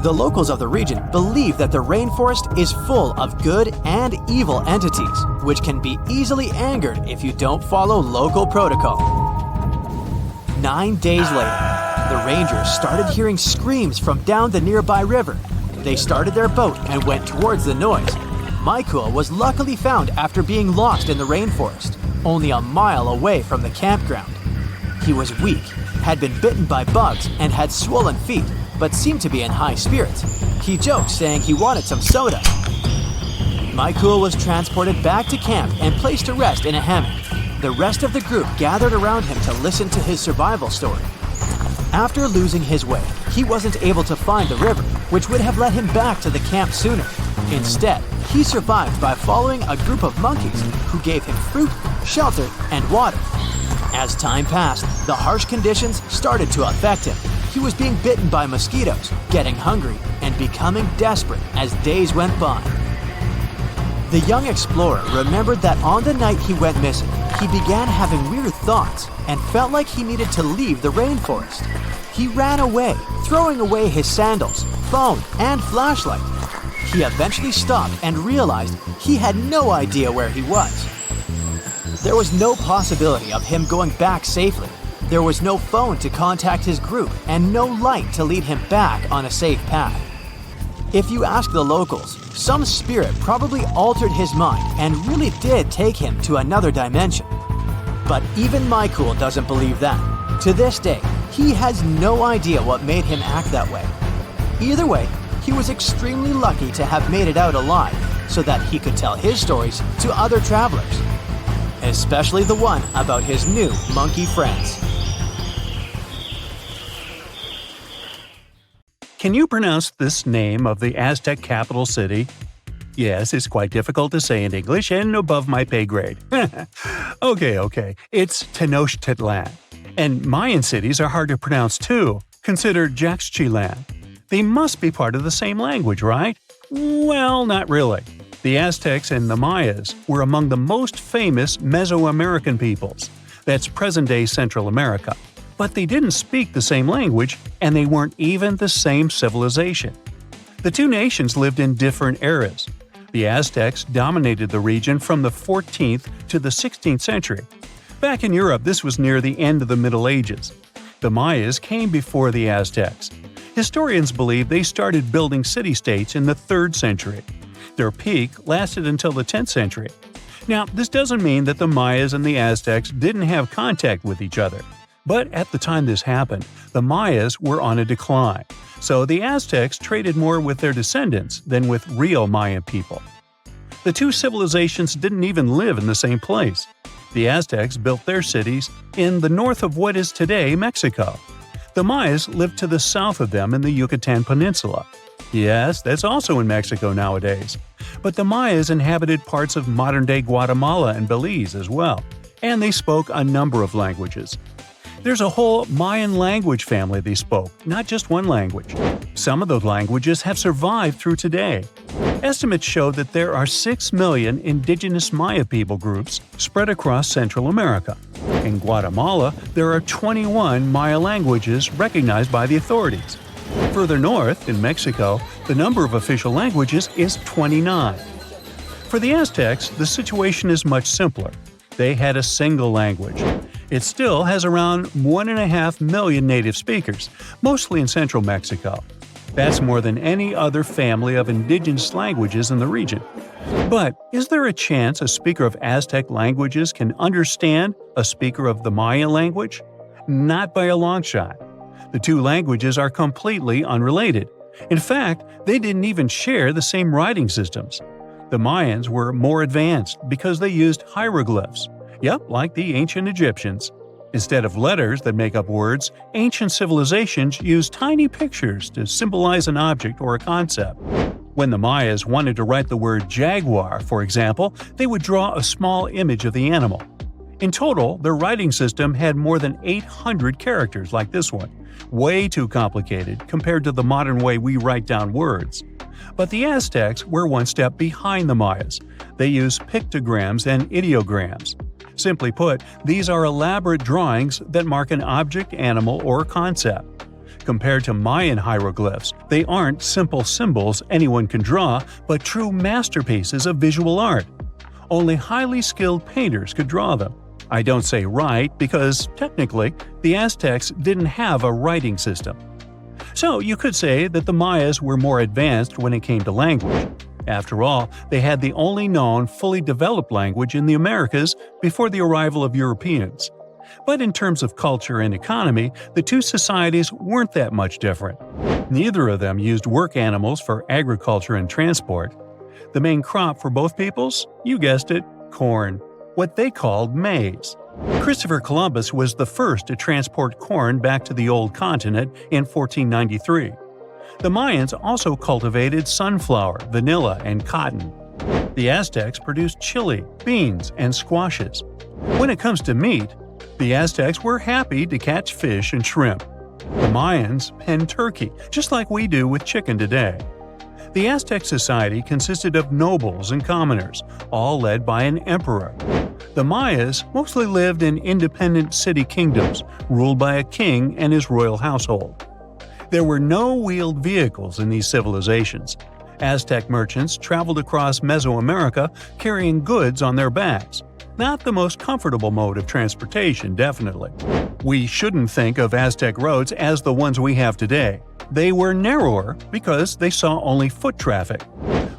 The locals of the region believe that the rainforest is full of good and evil entities, which can be easily angered if you don't follow local protocol. 9 days later, the rangers started hearing screams from down the nearby river. They started their boat and went towards the noise. Michael was luckily found after being lost in the rainforest, only a mile away from the campground. He was weak, had been bitten by bugs, and had swollen feet, but seemed to be in high spirits. He joked, saying he wanted some soda. Michael was transported back to camp and placed to rest in a hammock. The rest of the group gathered around him to listen to his survival story. After losing his way, he wasn't able to find the river, which would have led him back to the camp sooner. Instead, he survived by following a group of monkeys who gave him fruit, shelter, and water. As time passed, the harsh conditions started to affect him. He was being bitten by mosquitoes, getting hungry, and becoming desperate as days went by. The young explorer remembered that on the night he went missing, he began having weird thoughts and felt like he needed to leave the rainforest. He ran away, throwing away his sandals, phone, and flashlight. He eventually stopped and realized he had no idea where he was. There was no possibility of him going back safely. There was no phone to contact his group and no light to lead him back on a safe path. If you ask the locals, some spirit probably altered his mind and really did take him to another dimension. But even Michael doesn't believe that. To this day, he has no idea what made him act that way. Either way, he was extremely lucky to have made it out alive so that he could tell his stories to other travelers, especially the one about his new monkey friends. Can you pronounce this name of the Aztec capital city? Yes, it's quite difficult to say in English and above my pay grade. Okay. It's Tenochtitlan. And Mayan cities are hard to pronounce too. Consider Jaxchilan. They must be part of the same language, right? Well, not really. The Aztecs and the Mayas were among the most famous Mesoamerican peoples. That's present-day Central America. But they didn't speak the same language, and they weren't even the same civilization. The two nations lived in different eras. The Aztecs dominated the region from the 14th to the 16th century. Back in Europe, this was near the end of the Middle Ages. The Mayas came before the Aztecs. Historians believe they started building city-states in the 3rd century. Their peak lasted until the 10th century. Now, this doesn't mean that the Mayas and the Aztecs didn't have contact with each other. But at the time this happened, the Mayas were on a decline, so the Aztecs traded more with their descendants than with real Mayan people. The two civilizations didn't even live in the same place. The Aztecs built their cities in the north of what is today Mexico. The Mayas lived to the south of them in the Yucatan Peninsula. Yes, that's also in Mexico nowadays. But the Mayas inhabited parts of modern-day Guatemala and Belize as well, and they spoke a number of languages. There's a whole Mayan language family they spoke, not just one language. Some of those languages have survived through today. Estimates show that there are 6 million indigenous Maya people groups spread across Central America. In Guatemala, there are 21 Maya languages recognized by the authorities. Further north, in Mexico, the number of official languages is 29. For the Aztecs, the situation is much simpler. They had a single language. It still has around 1.5 million native speakers, mostly in central Mexico. That's more than any other family of indigenous languages in the region. But is there a chance a speaker of Aztec languages can understand a speaker of the Maya language? Not by a long shot. The two languages are completely unrelated. In fact, they didn't even share the same writing systems. The Mayans were more advanced because they used hieroglyphs. Yep, like the ancient Egyptians. Instead of letters that make up words, ancient civilizations used tiny pictures to symbolize an object or a concept. When the Mayas wanted to write the word jaguar, for example, they would draw a small image of the animal. In total, their writing system had more than 800 characters like this one, way too complicated compared to the modern way we write down words. But the Aztecs were one step behind the Mayas. They used pictograms and ideograms. Simply put, these are elaborate drawings that mark an object, animal, or concept. Compared to Mayan hieroglyphs, they aren't simple symbols anyone can draw, but true masterpieces of visual art. Only highly skilled painters could draw them. I don't say write because, technically, the Aztecs didn't have a writing system. So you could say that the Mayas were more advanced when it came to language. After all, they had the only known fully developed language in the Americas before the arrival of Europeans. But in terms of culture and economy, the two societies weren't that much different. Neither of them used work animals for agriculture and transport. The main crop for both peoples? You guessed it, corn. What they called maize. Christopher Columbus was the first to transport corn back to the old continent in 1493. The Mayans also cultivated sunflower, vanilla, and cotton. The Aztecs produced chili, beans, and squashes. When it comes to meat, the Aztecs were happy to catch fish and shrimp. The Mayans penned turkey, just like we do with chicken today. The Aztec society consisted of nobles and commoners, all led by an emperor. The Mayas mostly lived in independent city kingdoms, ruled by a king and his royal household. There were no wheeled vehicles in these civilizations. Aztec merchants traveled across Mesoamerica carrying goods on their backs. Not the most comfortable mode of transportation, definitely. We shouldn't think of Aztec roads as the ones we have today. They were narrower because they saw only foot traffic.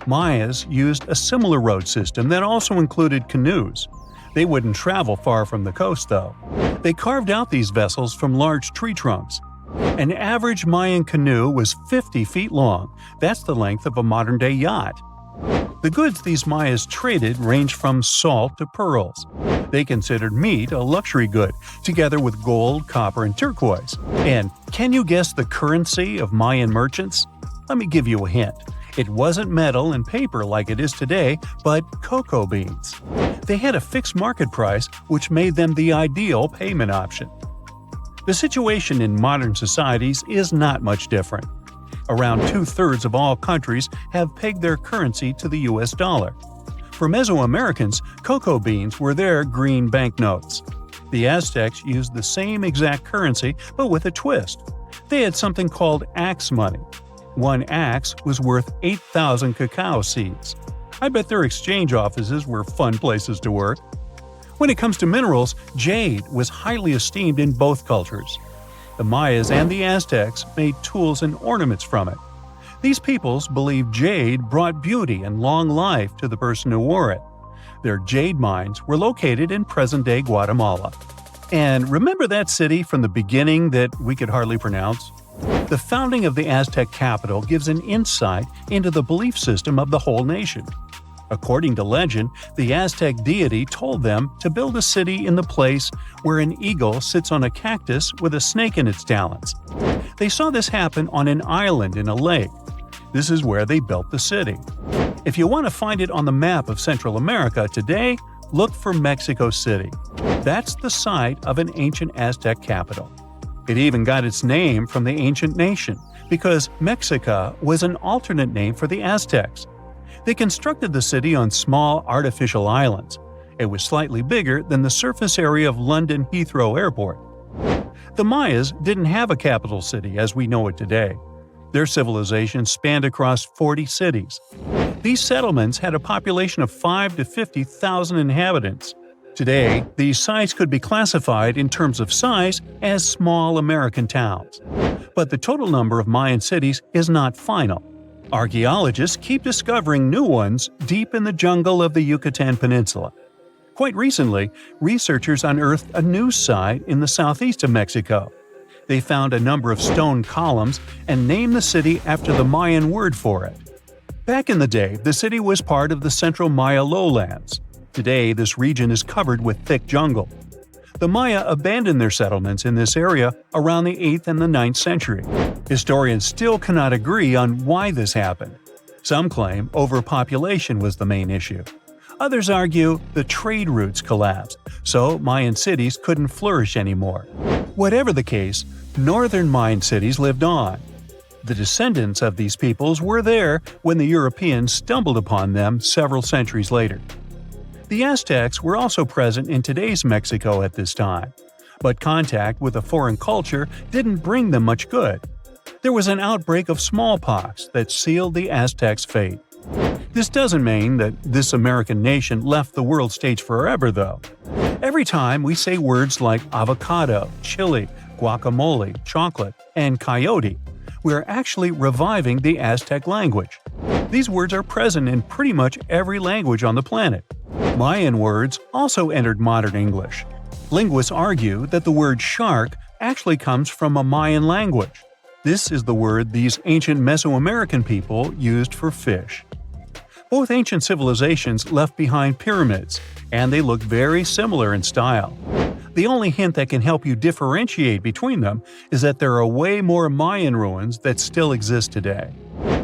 Mayas used a similar road system that also included canoes. They wouldn't travel far from the coast, though. They carved out these vessels from large tree trunks. An average Mayan canoe was 50 feet long. That's the length of a modern-day yacht. The goods these Mayas traded ranged from salt to pearls. They considered meat a luxury good, together with gold, copper, and turquoise. And can you guess the currency of Mayan merchants? Let me give you a hint. It wasn't metal and paper like it is today, but cocoa beans. They had a fixed market price, which made them the ideal payment option. The situation in modern societies is not much different. Around 2/3 of all countries have pegged their currency to the US dollar. For Mesoamericans, cocoa beans were their green banknotes. The Aztecs used the same exact currency, but with a twist. They had something called axe money. One axe was worth 8,000 cacao seeds. I bet their exchange offices were fun places to work. When it comes to minerals, jade was highly esteemed in both cultures. The Mayas and the Aztecs made tools and ornaments from it. These peoples believed jade brought beauty and long life to the person who wore it. Their jade mines were located in present-day Guatemala. And remember that city from the beginning that we could hardly pronounce? The founding of the Aztec capital gives an insight into the belief system of the whole nation. According to legend, the Aztec deity told them to build a city in the place where an eagle sits on a cactus with a snake in its talons. They saw this happen on an island in a lake. This is where they built the city. If you want to find it on the map of Central America today, look for Mexico City. That's the site of an ancient Aztec capital. It even got its name from the ancient nation, because Mexica was an alternate name for the Aztecs. They constructed the city on small artificial islands. It was slightly bigger than the surface area of London Heathrow Airport. The Mayas didn't have a capital city as we know it today. Their civilization spanned across 40 cities. These settlements had a population of 5 to 50,000 inhabitants. Today, these sites could be classified in terms of size as small American towns. But the total number of Mayan cities is not final. Archaeologists keep discovering new ones deep in the jungle of the Yucatan Peninsula. Quite recently, researchers unearthed a new site in the southeast of Mexico. They found a number of stone columns and named the city after the Mayan word for it. Back in the day, the city was part of the central Maya lowlands. Today, this region is covered with thick jungle. The Maya abandoned their settlements in this area around the 8th and the 9th century. Historians still cannot agree on why this happened. Some claim overpopulation was the main issue. Others argue the trade routes collapsed, so Mayan cities couldn't flourish anymore. Whatever the case, northern Mayan cities lived on. The descendants of these peoples were there when the Europeans stumbled upon them several centuries later. The Aztecs were also present in today's Mexico at this time, but contact with a foreign culture didn't bring them much good. There was an outbreak of smallpox that sealed the Aztecs' fate. This doesn't mean that this American nation left the world stage forever, though. Every time we say words like avocado, chili, guacamole, chocolate, and coyote, we are actually reviving the Aztec language. These words are present in pretty much every language on the planet. Mayan words also entered modern English. Linguists argue that the word shark actually comes from a Mayan language. This is the word these ancient Mesoamerican people used for fish. Both ancient civilizations left behind pyramids, and they look very similar in style. The only hint that can help you differentiate between them is that there are way more Mayan ruins that still exist today.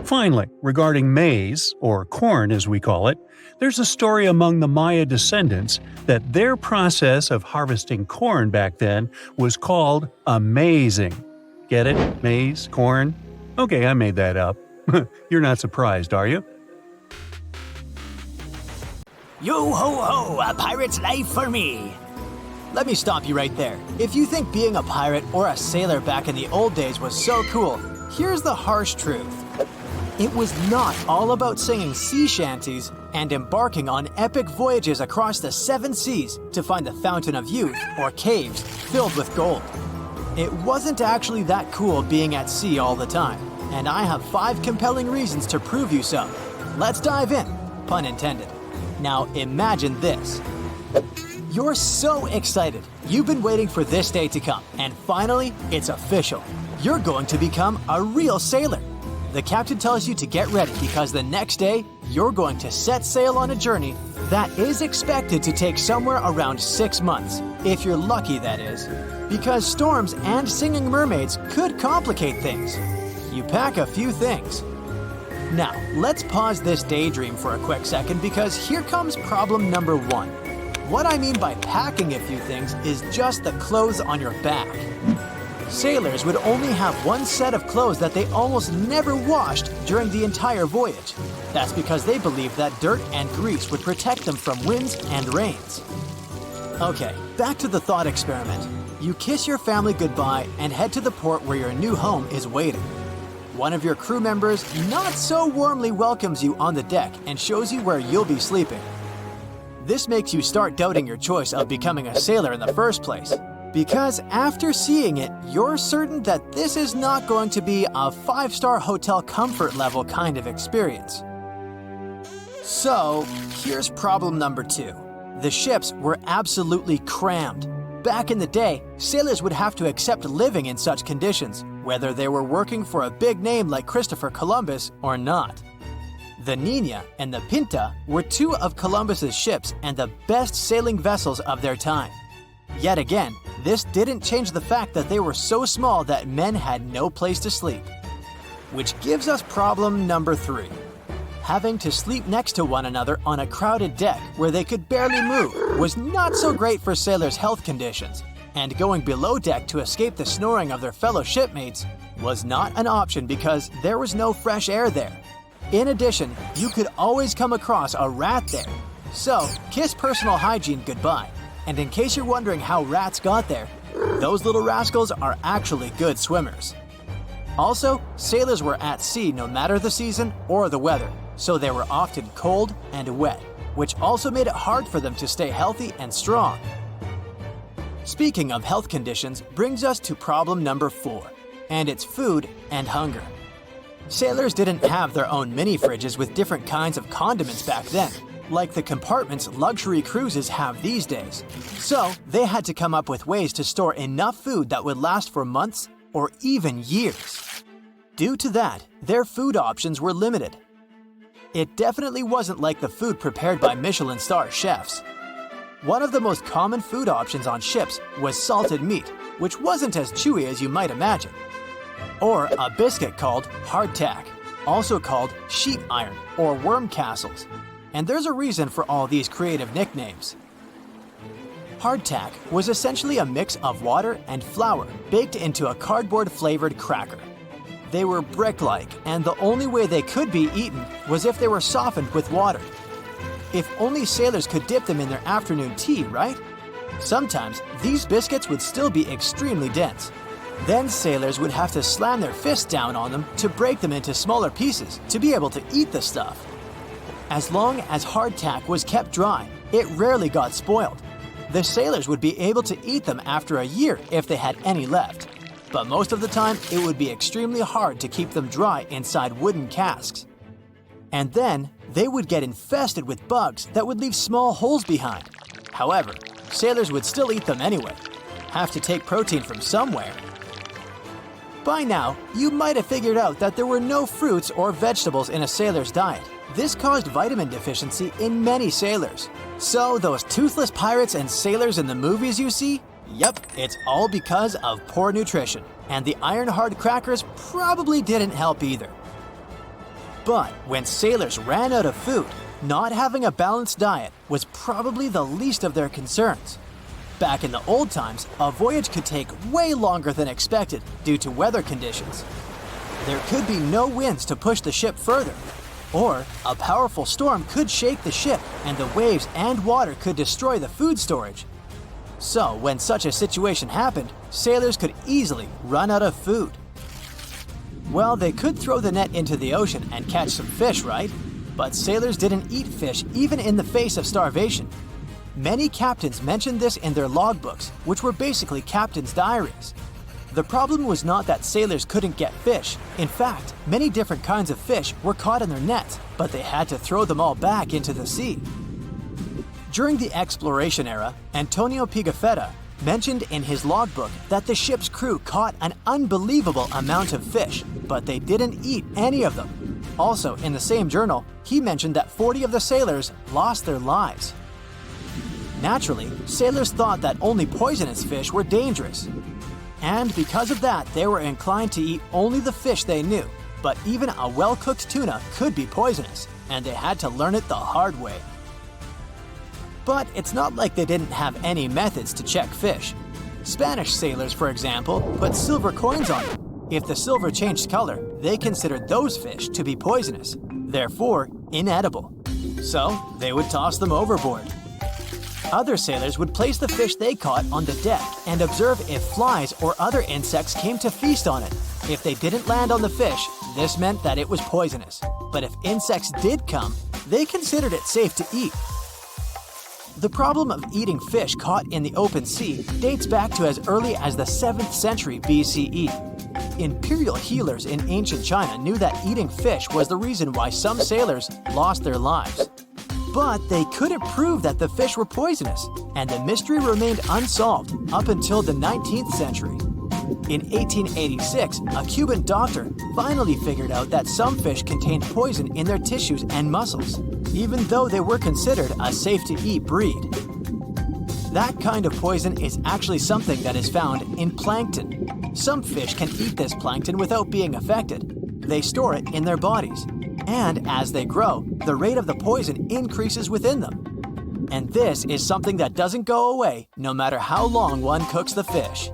Finally, regarding maize, or corn as we call it, there's a story among the Maya descendants that their process of harvesting corn back then was called amazing. Get it? Maize? Corn? Okay, I made that up. You're not surprised, are you? Yo ho ho, a pirate's life for me! Let me stop you right there. If you think being a pirate or a sailor back in the old days was so cool, here's the harsh truth. It was not all about singing sea shanties and embarking on epic voyages across the 7 seas to find the Fountain of Youth or caves filled with gold. It wasn't actually that cool being at sea all the time, and I have 5 compelling reasons to prove you so. Let's dive in, pun intended. Now imagine this. You're so excited. You've been waiting for this day to come, and finally, it's official. You're going to become a real sailor. The captain tells you to get ready because the next day, you're going to set sail on a journey that is expected to take somewhere around 6 months, if you're lucky that is, because storms and singing mermaids could complicate things. You pack a few things. Now, let's pause this daydream for a quick second because here comes problem number 1. What I mean by packing a few things is just the clothes on your back. Sailors would only have one set of clothes that they almost never washed during the entire voyage. That's because they believed that dirt and grease would protect them from winds and rains. Okay, back to the thought experiment. You kiss your family goodbye and head to the port where your new home is waiting. One of your crew members not so warmly welcomes you on the deck and shows you where you'll be sleeping. This makes you start doubting your choice of becoming a sailor in the first place. Because after seeing it, you're certain that this is not going to be a 5-star hotel comfort level kind of experience. So, here's problem number 2. The ships were absolutely crammed. Back in the day, sailors would have to accept living in such conditions, whether they were working for a big name like Christopher Columbus or not. The Nina and the Pinta were 2 of Columbus's ships and the best sailing vessels of their time. Yet again, this didn't change the fact that they were so small that men had no place to sleep. Which gives us problem number 3. Having to sleep next to one another on a crowded deck where they could barely move was not so great for sailors' health conditions, and going below deck to escape the snoring of their fellow shipmates was not an option because there was no fresh air there. In addition, you could always come across a rat there. So, kiss personal hygiene goodbye. And in case you're wondering how rats got there, those little rascals are actually good swimmers. Also, sailors were at sea no matter the season or the weather, so they were often cold and wet, which also made it hard for them to stay healthy and strong. Speaking of health conditions brings us to problem number 4, and it's food and hunger. Sailors didn't have their own mini fridges with different kinds of condiments back then, like the compartments luxury cruises have these days. So, they had to come up with ways to store enough food that would last for months or even years. Due to that, their food options were limited. It definitely wasn't like the food prepared by Michelin star chefs. One of the most common food options on ships was salted meat, which wasn't as chewy as you might imagine. Or a biscuit called hardtack, also called sheet iron or worm castles. And there's a reason for all these creative nicknames. Hardtack was essentially a mix of water and flour baked into a cardboard-flavored cracker. They were brick-like, and the only way they could be eaten was if they were softened with water. If only sailors could dip them in their afternoon tea, right? Sometimes these biscuits would still be extremely dense. Then sailors would have to slam their fists down on them to break them into smaller pieces to be able to eat the stuff. As long as hardtack was kept dry, it rarely got spoiled. The sailors would be able to eat them after a year if they had any left. But most of the time, it would be extremely hard to keep them dry inside wooden casks. And then, they would get infested with bugs that would leave small holes behind. However, sailors would still eat them anyway. Have to take protein from somewhere. By now, you might have figured out that there were no fruits or vegetables in a sailor's diet. This caused vitamin deficiency in many sailors. So those toothless pirates and sailors in the movies you see? Yep, it's all because of poor nutrition. And the iron-hard crackers probably didn't help either. But when sailors ran out of food, not having a balanced diet was probably the least of their concerns. Back in the old times, a voyage could take way longer than expected due to weather conditions. There could be no winds to push the ship further. Or a powerful storm could shake the ship and the waves and water could destroy the food storage. So when such a situation happened, sailors could easily run out of food. Well, they could throw the net into the ocean and catch some fish, right? But sailors didn't eat fish even in the face of starvation. Many captains mentioned this in their logbooks, which were basically captains' diaries. The problem was not that sailors couldn't get fish. In fact, many different kinds of fish were caught in their nets, but they had to throw them all back into the sea. During the exploration era, Antonio Pigafetta mentioned in his logbook that the ship's crew caught an unbelievable amount of fish, but they didn't eat any of them. Also, in the same journal, he mentioned that 40 of the sailors lost their lives. Naturally, sailors thought that only poisonous fish were dangerous. And because of that, they were inclined to eat only the fish they knew. But even a well-cooked tuna could be poisonous, and they had to learn it the hard way. But it's not like they didn't have any methods to check fish. Spanish sailors, for example, put silver coins on them. If the silver changed color, they considered those fish to be poisonous, therefore inedible. So they would toss them overboard. Other sailors would place the fish they caught on the deck and observe if flies or other insects came to feast on it. If they didn't land on the fish, this meant that it was poisonous. But if insects did come, they considered it safe to eat. The problem of eating fish caught in the open sea dates back to as early as the 7th century BCE. Imperial healers in ancient China knew that eating fish was the reason why some sailors lost their lives. But they couldn't prove that the fish were poisonous, and the mystery remained unsolved up until the 19th century. In 1886, a Cuban doctor finally figured out that some fish contained poison in their tissues and muscles, even though they were considered a safe-to-eat breed. That kind of poison is actually something that is found in plankton. Some fish can eat this plankton without being affected. They store it in their bodies. And as they grow, the rate of the poison increases within them. And this is something that doesn't go away no matter how long one cooks the fish.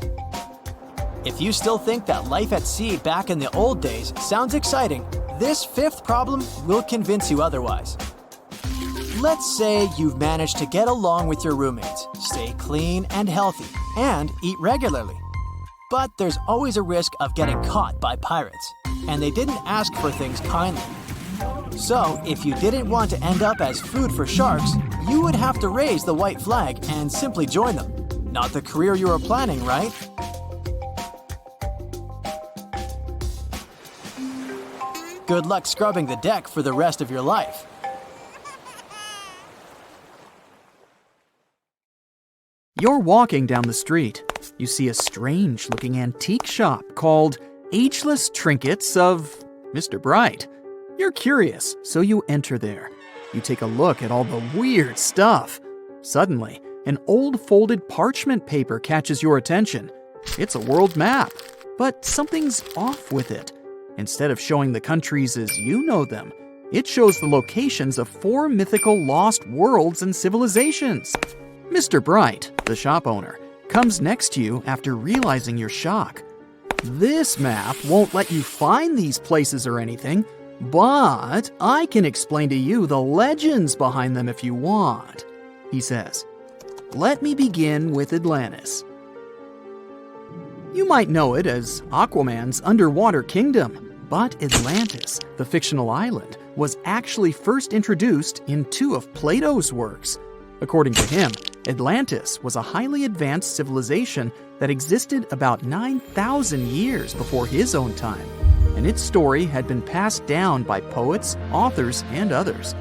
If you still think that life at sea back in the old days sounds exciting, this fifth problem will convince you otherwise. Let's say you've managed to get along with your roommates, stay clean and healthy, and eat regularly. But there's always a risk of getting caught by pirates, and they didn't ask for things kindly. So, if you didn't want to end up as food for sharks, you would have to raise the white flag and simply join them. Not the career you were planning, right? Good luck scrubbing the deck for the rest of your life. You're walking down the street. You see a strange-looking antique shop called Ageless Trinkets of Mr. Bright. You're curious, so you enter there. You take a look at all the weird stuff. Suddenly, an old folded parchment paper catches your attention. It's a world map, but something's off with it. Instead of showing the countries as you know them, it shows the locations of 4 mythical lost worlds and civilizations. Mr. Bright, the shop owner, comes next to you after realizing your shock. This map won't let you find these places or anything, but I can explain to you the legends behind them if you want, he says. Let me begin with Atlantis. You might know it as Aquaman's underwater kingdom, but Atlantis, the fictional island, was actually first introduced in 2 of Plato's works. According to him, Atlantis was a highly advanced civilization that existed about 9,000 years before his own time, and its story had been passed down by poets, authors, and others.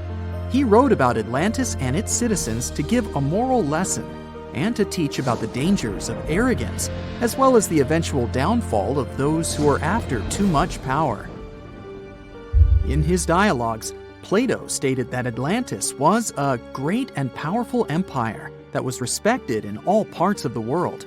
He wrote about Atlantis and its citizens to give a moral lesson and to teach about the dangers of arrogance, as well as the eventual downfall of those who are after too much power. In his dialogues, Plato stated that Atlantis was a great and powerful empire that was respected in all parts of the world.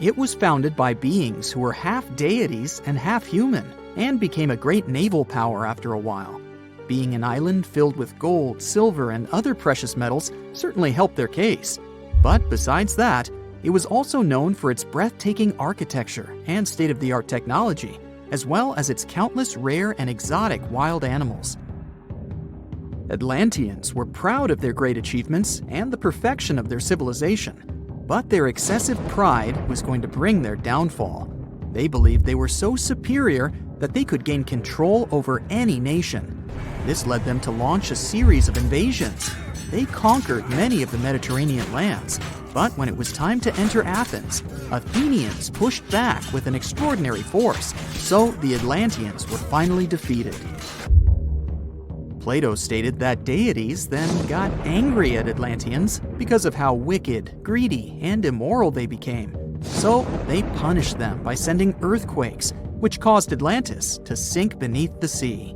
It was founded by beings who were half deities and half human, and became a great naval power after a while. Being an island filled with gold, silver, and other precious metals certainly helped their case. But besides that, it was also known for its breathtaking architecture and state-of-the-art technology, as well as its countless rare and exotic wild animals. Atlanteans were proud of their great achievements and the perfection of their civilization, but their excessive pride was going to bring their downfall. They believed they were so superior that they could gain control over any nation. This led them to launch a series of invasions. They conquered many of the Mediterranean lands, but when it was time to enter Athens, Athenians pushed back with an extraordinary force, so the Atlanteans were finally defeated. Plato stated that deities then got angry at Atlanteans because of how wicked, greedy, and immoral they became. So they punished them by sending earthquakes, which caused Atlantis to sink beneath the sea.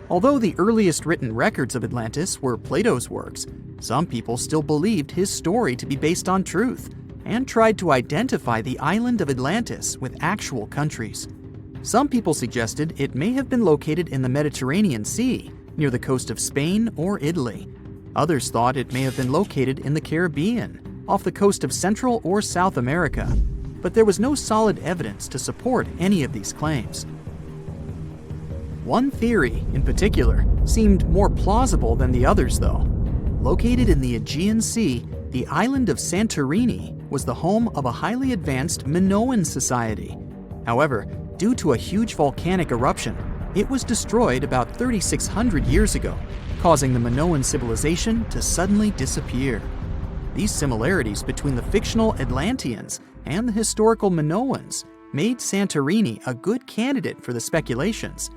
Although the earliest written records of Atlantis were Plato's works, some people still believed his story to be based on truth and tried to identify the island of Atlantis with actual countries. Some people suggested it may have been located in the Mediterranean Sea, near the coast of Spain or Italy. Others thought it may have been located in the Caribbean, off the coast of Central or South America, but there was no solid evidence to support any of these claims. One theory, in particular, seemed more plausible than the others, though. Located in the Aegean Sea, the island of Santorini was the home of a highly advanced Minoan society. However, due to a huge volcanic eruption, it was destroyed about 3,600 years ago, causing the Minoan civilization to suddenly disappear. These similarities between the fictional Atlanteans and the historical Minoans made Santorini a good candidate for the speculations.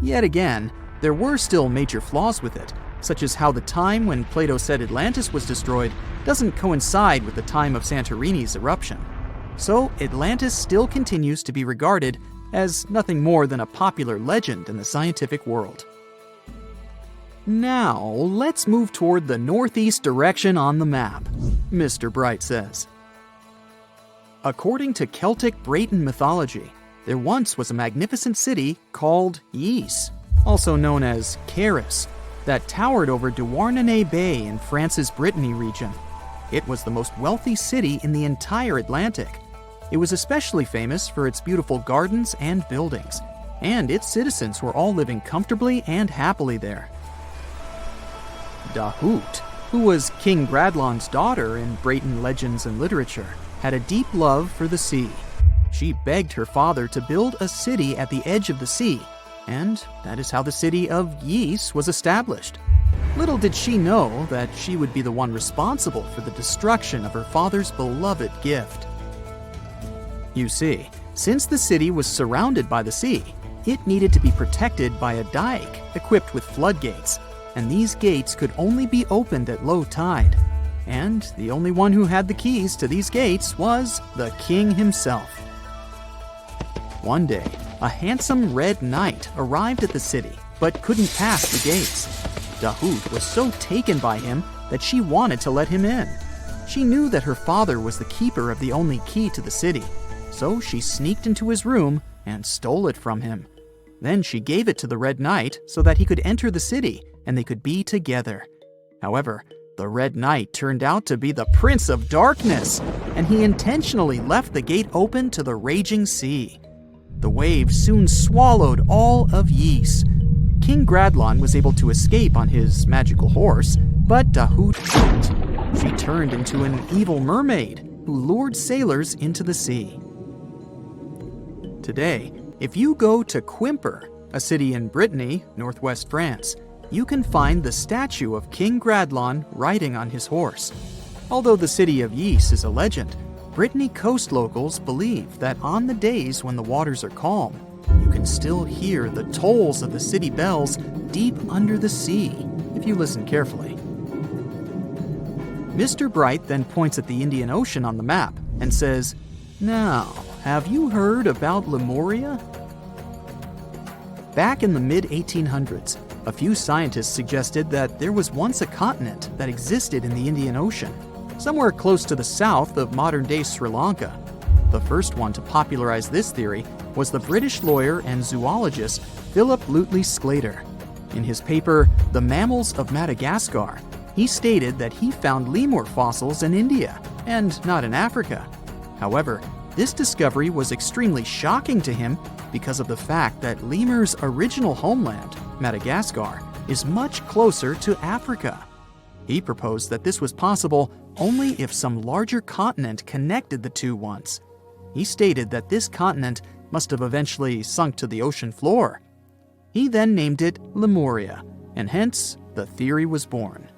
Yet again, there were still major flaws with it, such as how the time when Plato said Atlantis was destroyed doesn't coincide with the time of Santorini's eruption. So Atlantis still continues to be regarded as nothing more than a popular legend in the scientific world. Now, let's move toward the northeast direction on the map, Mr. Bright says. According to Celtic Breton mythology, there once was a magnificent city called Ys, also known as Caris, that towered over Douarnenez Bay in France's Brittany region. It was the most wealthy city in the entire Atlantic. It was especially famous for its beautiful gardens and buildings, and its citizens were all living comfortably and happily there. Dahut, who was King Bradlon's daughter in Breton legends and literature, had a deep love for the sea. She begged her father to build a city at the edge of the sea, and that is how the city of Ys was established. Little did she know that she would be the one responsible for the destruction of her father's beloved gift. You see, since the city was surrounded by the sea, it needed to be protected by a dike equipped with floodgates, and these gates could only be opened at low tide. and the only one who had the keys to these gates was the king himself. One day, a handsome red knight arrived at the city, but couldn't pass the gates. Dahut was so taken by him that she wanted to let him in. She knew that her father was the keeper of the only key to the city, so she sneaked into his room and stole it from him. Then she gave it to the Red Knight so that he could enter the city and they could be together. However, the Red Knight turned out to be the Prince of Darkness, and he intentionally left the gate open to the raging sea. The waves soon swallowed all of Ys. King Gradlon was able to escape on his magical horse, but Dahut couldn't. She turned into an evil mermaid who lured sailors into the sea. Today, if you go to Quimper, a city in Brittany, northwest France, you can find the statue of King Gradlon riding on his horse. Although the city of Ys is a legend, Brittany coast locals believe that on the days when the waters are calm, you can still hear the tolls of the city bells deep under the sea, if you listen carefully. Mr. Bright then points at the Indian Ocean on the map and says, "Now, have you heard about Lemuria?" Back in the mid-1800s, a few scientists suggested that there was once a continent that existed in the Indian Ocean, somewhere close to the south of modern-day Sri Lanka. The first one to popularize this theory was the British lawyer and zoologist Philip Lutley Sclater. In his paper, The Mammals of Madagascar, he stated that he found lemur fossils in India, and not in Africa. However, this discovery was extremely shocking to him because of the fact that lemurs' original homeland, Madagascar, is much closer to Africa. He proposed that this was possible only if some larger continent connected the two once. He stated that this continent must have eventually sunk to the ocean floor. He then named it Lemuria, and hence the theory was born.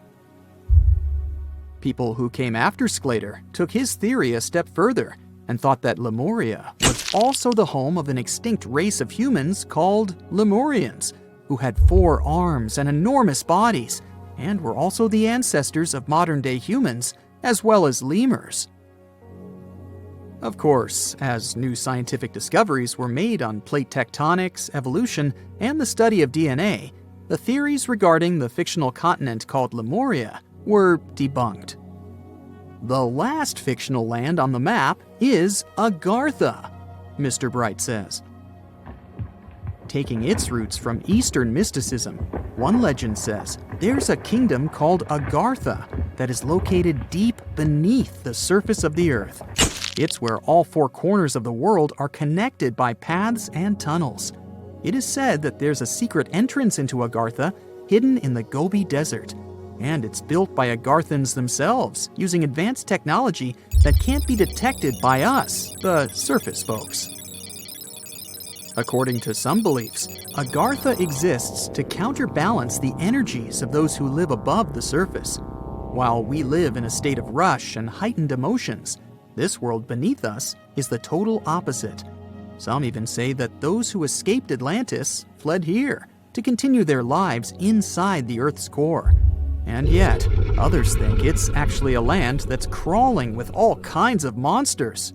People who came after Sclater took his theory a step further and thought that Lemuria was also the home of an extinct race of humans called Lemurians, who had 4 arms and enormous bodies, and were also the ancestors of modern-day humans, as well as lemurs. Of course, as new scientific discoveries were made on plate tectonics, evolution, and the study of DNA, the theories regarding the fictional continent called Lemuria were debunked. The last fictional land on the map is Agartha, Mr. Bright says. Taking its roots from Eastern mysticism, one legend says there's a kingdom called Agartha that is located deep beneath the surface of the earth. It's where all 4 corners of the world are connected by paths and tunnels. It is said that there's a secret entrance into Agartha hidden in the Gobi Desert, and it's built by Agarthans themselves using advanced technology that can't be detected by us, the surface folks. According to some beliefs, Agartha exists to counterbalance the energies of those who live above the surface. While we live in a state of rush and heightened emotions, this world beneath us is the total opposite. Some even say that those who escaped Atlantis fled here to continue their lives inside the Earth's core. And yet, others think it's actually a land that's crawling with all kinds of monsters.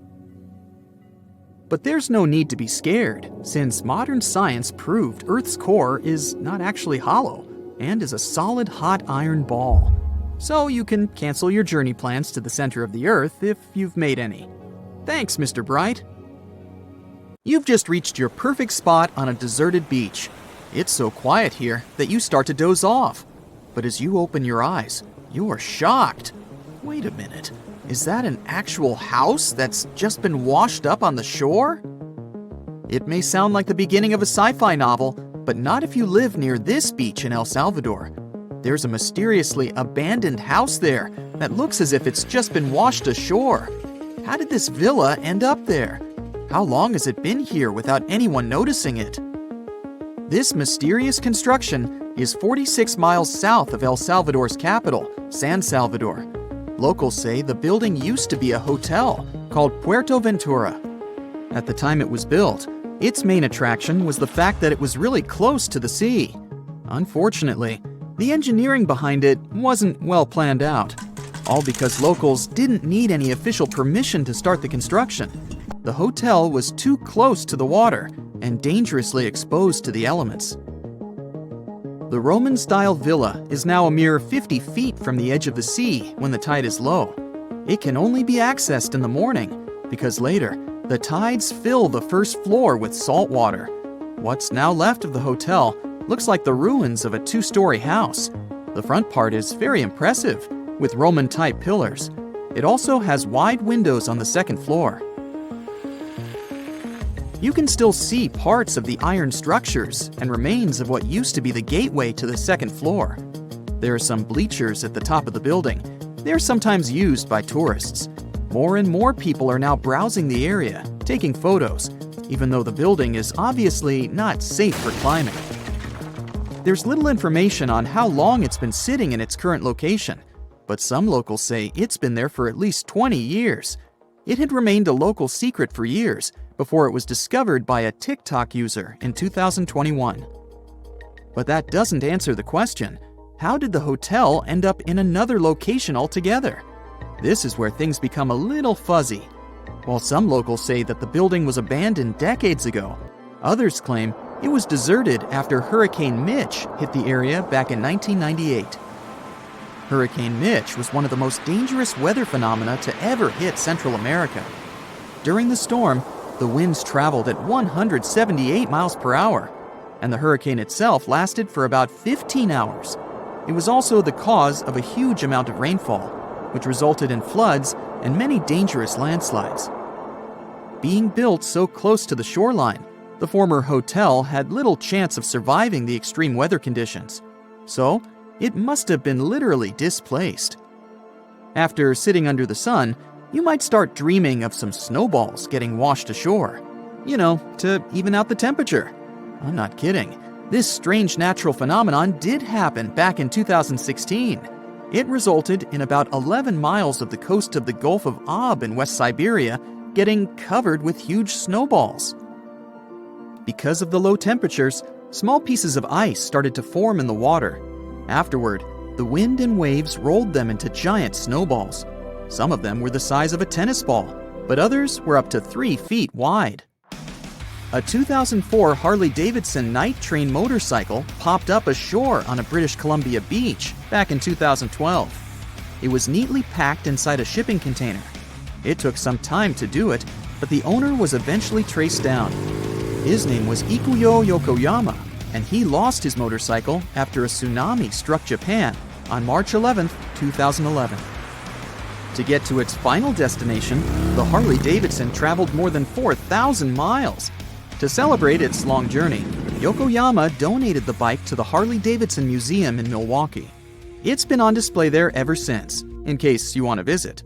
But there's no need to be scared, since modern science proved Earth's core is not actually hollow and is a solid hot iron ball. So you can cancel your journey plans to the center of the Earth if you've made any. Thanks, Mr. Bright. You've just reached your perfect spot on a deserted beach. It's so quiet here that you start to doze off. But as you open your eyes, you are shocked. Wait a minute, is that an actual house that's just been washed up on the shore? It may sound like the beginning of a sci-fi novel, but not if you live near this beach in El Salvador. There's a mysteriously abandoned house there that looks as if it's just been washed ashore. How did this villa end up there? How long has it been here without anyone noticing it? This mysterious construction is 46 miles south of El Salvador's capital, San Salvador. Locals say the building used to be a hotel called Puerto Ventura. At the time it was built, its main attraction was the fact that it was really close to the sea. Unfortunately, the engineering behind it wasn't well planned out. all because locals didn't need any official permission to start the construction. The hotel was too close to the water and dangerously exposed to the elements. The Roman-style villa is now a mere 50 feet from the edge of the sea when the tide is low. It can only be accessed in the morning because later, the tides fill the first floor with salt water. What's now left of the hotel looks like the ruins of a 2-story house. The front part is very impressive, with Roman-type pillars. It also has wide windows on the second floor. You can still see parts of the iron structures and remains of what used to be the gateway to the second floor. There are some bleachers at the top of the building. They're sometimes used by tourists. More and more people are now browsing the area, taking photos, even though the building is obviously not safe for climbing. There's little information on how long it's been sitting in its current location, but some locals say it's been there for at least 20 years. It had remained a local secret for years before it was discovered by a TikTok user in 2021. But that doesn't answer the question. How did the hotel end up in another location altogether? This is where things become a little fuzzy. While some locals say that the building was abandoned decades ago, others claim it was deserted after Hurricane Mitch hit the area back in 1998. Hurricane Mitch was one of the most dangerous weather phenomena to ever hit Central America. During the storm, the winds traveled at 178 miles per hour, and the hurricane itself lasted for about 15 hours. It was also the cause of a huge amount of rainfall, which resulted in floods and many dangerous landslides. Being built so close to the shoreline, the former hotel had little chance of surviving the extreme weather conditions, so it must have been literally displaced. After sitting under the sun, you might start dreaming of some snowballs getting washed ashore. To even out the temperature. I'm not kidding. This strange natural phenomenon did happen back in 2016. It resulted in about 11 miles of the coast of the Gulf of Aab in West Siberia getting covered with huge snowballs. Because of the low temperatures, small pieces of ice started to form in the water. Afterward, the wind and waves rolled them into giant snowballs. Some of them were the size of a tennis ball, but others were up to 3 feet wide. A 2004 Harley-Davidson night train motorcycle popped up ashore on a British Columbia beach back in 2012. It was neatly packed inside a shipping container. It took some time to do it, but the owner was eventually traced down. His name was Ikuyo Yokoyama, and he lost his motorcycle after a tsunami struck Japan on March 11, 2011. To get to its final destination, the Harley-Davidson traveled more than 4,000 miles. To celebrate its long journey, Yokoyama donated the bike to the Harley-Davidson Museum in Milwaukee. It's been on display there ever since, in case you want to visit.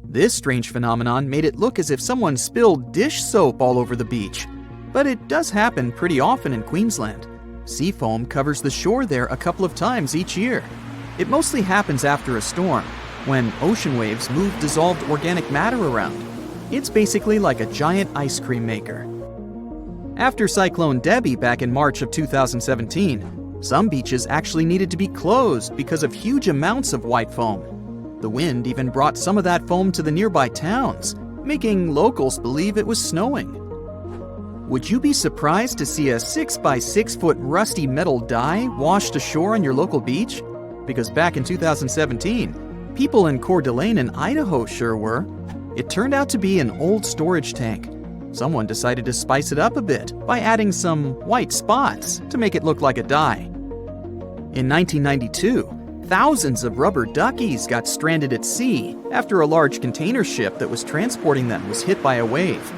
This strange phenomenon made it look as if someone spilled dish soap all over the beach. But it does happen pretty often in Queensland. Sea foam covers the shore there a couple of times each year. It mostly happens after a storm, when ocean waves move dissolved organic matter around. It's basically like a giant ice cream maker. After Cyclone Debbie back in March of 2017, some beaches actually needed to be closed because of huge amounts of white foam. The wind even brought some of that foam to the nearby towns, making locals believe it was snowing. Would you be surprised to see a 6x6 foot rusty metal die washed ashore on your local beach? Because back in 2017, people in Coeur d'Alene in Idaho sure were. It turned out to be an old storage tank. Someone decided to spice it up a bit by adding some white spots to make it look like a die. In 1992, thousands of rubber duckies got stranded at sea after a large container ship that was transporting them was hit by a wave.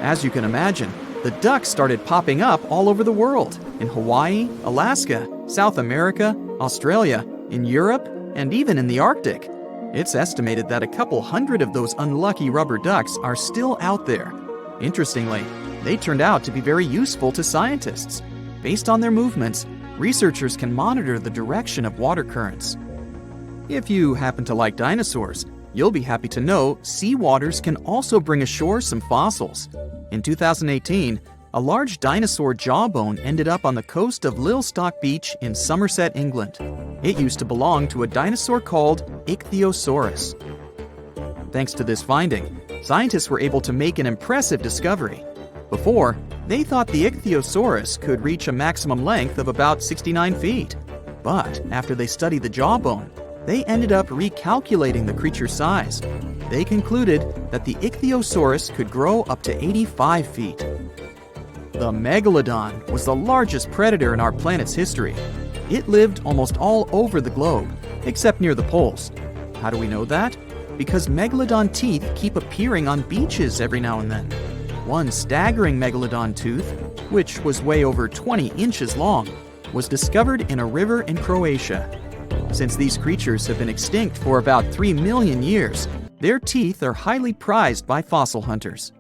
As you can imagine, the ducks started popping up all over the world, in Hawaii, Alaska, South America, Australia, in Europe, and even in the Arctic. It's estimated that a couple hundred of those unlucky rubber ducks are still out there. Interestingly, they turned out to be very useful to scientists. Based on their movements, researchers can monitor the direction of water currents. If you happen to like dinosaurs, you'll be happy to know sea waters can also bring ashore some fossils. In 2018, a large dinosaur jawbone ended up on the coast of Lilstock Beach in Somerset, England. It used to belong to a dinosaur called Ichthyosaurus. Thanks to this finding, scientists were able to make an impressive discovery. Before, they thought the Ichthyosaurus could reach a maximum length of about 69 feet. But after they studied the jawbone, they ended up recalculating the creature's size. They concluded that the Ichthyosaurus could grow up to 85 feet. The megalodon was the largest predator in our planet's history. It lived almost all over the globe, except near the poles. How do we know that? Because megalodon teeth keep appearing on beaches every now and then. One staggering megalodon tooth, which was way over 20 inches long, was discovered in a river in Croatia. Since these creatures have been extinct for about 3 million years, their teeth are highly prized by fossil hunters.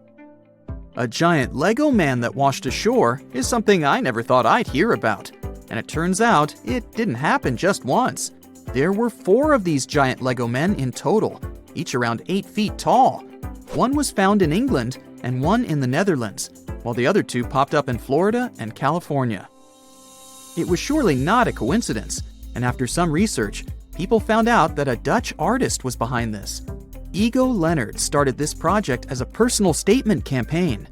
A giant Lego man that washed ashore is something I never thought I'd hear about. And it turns out it didn't happen just once. There were 4 of these giant Lego men in total, each around 8 feet tall. One was found in England and one in the Netherlands, while the other 2 popped up in Florida and California. It was surely not a coincidence, and after some research, people found out that a Dutch artist was behind this. Ego Leonard started this project as a personal statement campaign.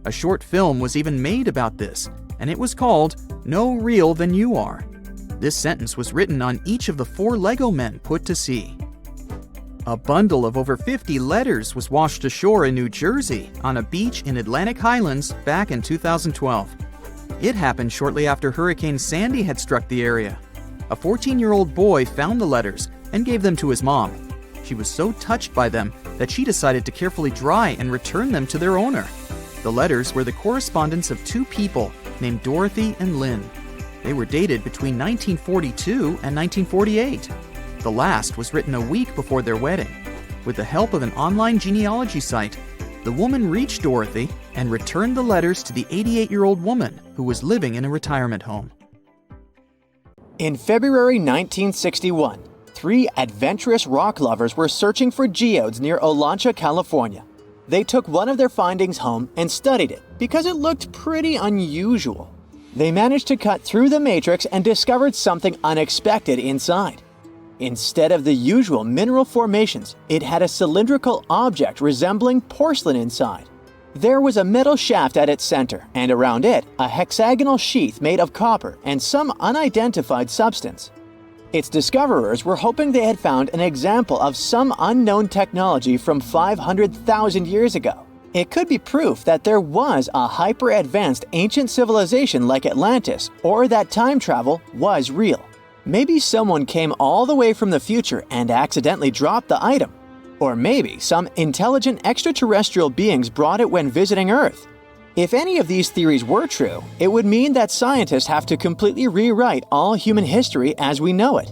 A short film was even made about this, and it was called No Real Than You Are. This sentence was written on each of the 4 Lego men put to sea. A bundle of over 50 letters was washed ashore in New Jersey on a beach in Atlantic Highlands back in 2012. It happened shortly after Hurricane Sandy had struck the area. A 14-year-old boy found the letters and gave them to his mom. She was so touched by them that she decided to carefully dry and return them to their owner. The letters were the correspondence of 2 people named Dorothy and Lynn. They were dated between 1942 and 1948. The last was written a week before their wedding. With the help of an online genealogy site, the woman reached Dorothy and returned the letters to the 88-year-old woman who was living in a retirement home. In February 1961, 3 adventurous rock lovers were searching for geodes near Olancha, California. They took one of their findings home and studied it because it looked pretty unusual. They managed to cut through the matrix and discovered something unexpected inside. Instead of the usual mineral formations, it had a cylindrical object resembling porcelain inside. There was a metal shaft at its center, and around it, a hexagonal sheath made of copper and some unidentified substance. Its discoverers were hoping they had found an example of some unknown technology from 500,000 years ago. It could be proof that there was a hyper-advanced ancient civilization like Atlantis, or that time travel was real. Maybe someone came all the way from the future and accidentally dropped the item. Or maybe some intelligent extraterrestrial beings brought it when visiting Earth. If any of these theories were true, it would mean that scientists have to completely rewrite all human history as we know it.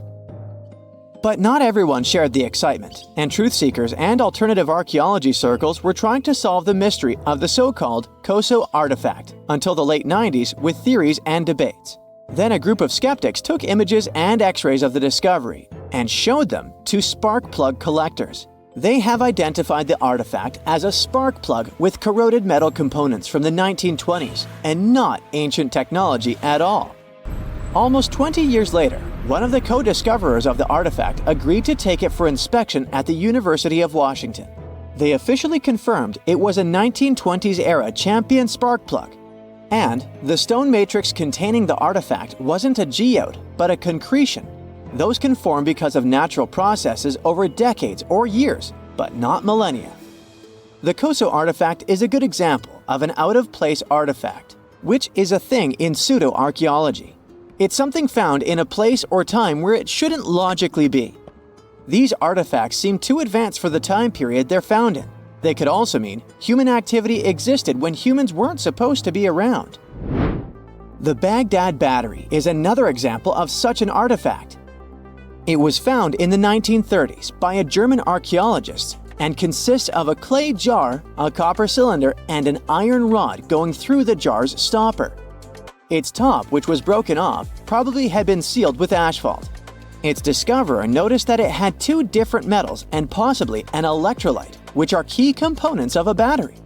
But not everyone shared the excitement, and truth seekers and alternative archaeology circles were trying to solve the mystery of the so-called Koso artifact until the late 90s with theories and debates. Then a group of skeptics took images and x-rays of the discovery and showed them to spark plug collectors. They have identified the artifact as a spark plug with corroded metal components from the 1920s and not ancient technology at all. Almost 20 years later, one of the co-discoverers of the artifact agreed to take it for inspection at the University of Washington. They officially confirmed it was a 1920s-era champion spark plug. And the stone matrix containing the artifact wasn't a geode, but a concretion. Those can form because of natural processes over decades or years, but not millennia. The Koso artifact is a good example of an out-of-place artifact, which is a thing in pseudo-archaeology. It's something found in a place or time where it shouldn't logically be. These artifacts seem too advanced for the time period they're found in. They could also mean human activity existed when humans weren't supposed to be around. The Baghdad Battery is another example of such an artifact. It was found in the 1930s by a German archaeologist and consists of a clay jar, a copper cylinder, and an iron rod going through the jar's stopper. Its top, which was broken off, probably had been sealed with asphalt. Its discoverer noticed that it had 2 different metals and possibly an electrolyte, which are key components of a battery.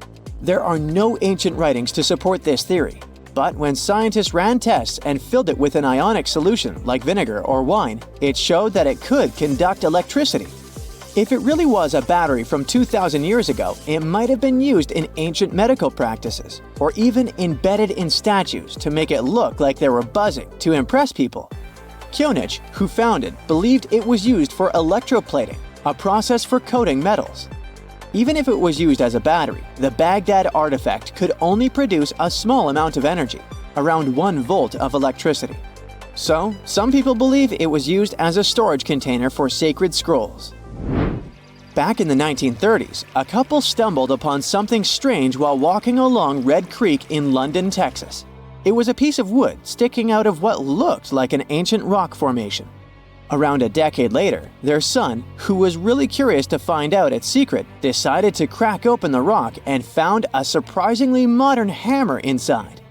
There are no ancient writings to support this theory. But when scientists ran tests and filled it with an ionic solution like vinegar or wine, it showed that it could conduct electricity. If it really was a battery from 2,000 years ago, it might have been used in ancient medical practices, or even embedded in statues to make it look like they were buzzing to impress people. Kionich, who found it, believed it was used for electroplating, a process for coating metals. Even if it was used as a battery, the Baghdad artifact could only produce a small amount of energy, around 1 volt of electricity. So, some people believe it was used as a storage container for sacred scrolls. Back in the 1930s, a couple stumbled upon something strange while walking along Red Creek in London, Texas. It was a piece of wood sticking out of what looked like an ancient rock formation. Around a decade later, their son, who was really curious to find out its secret, decided to crack open the rock and found a surprisingly modern hammer inside.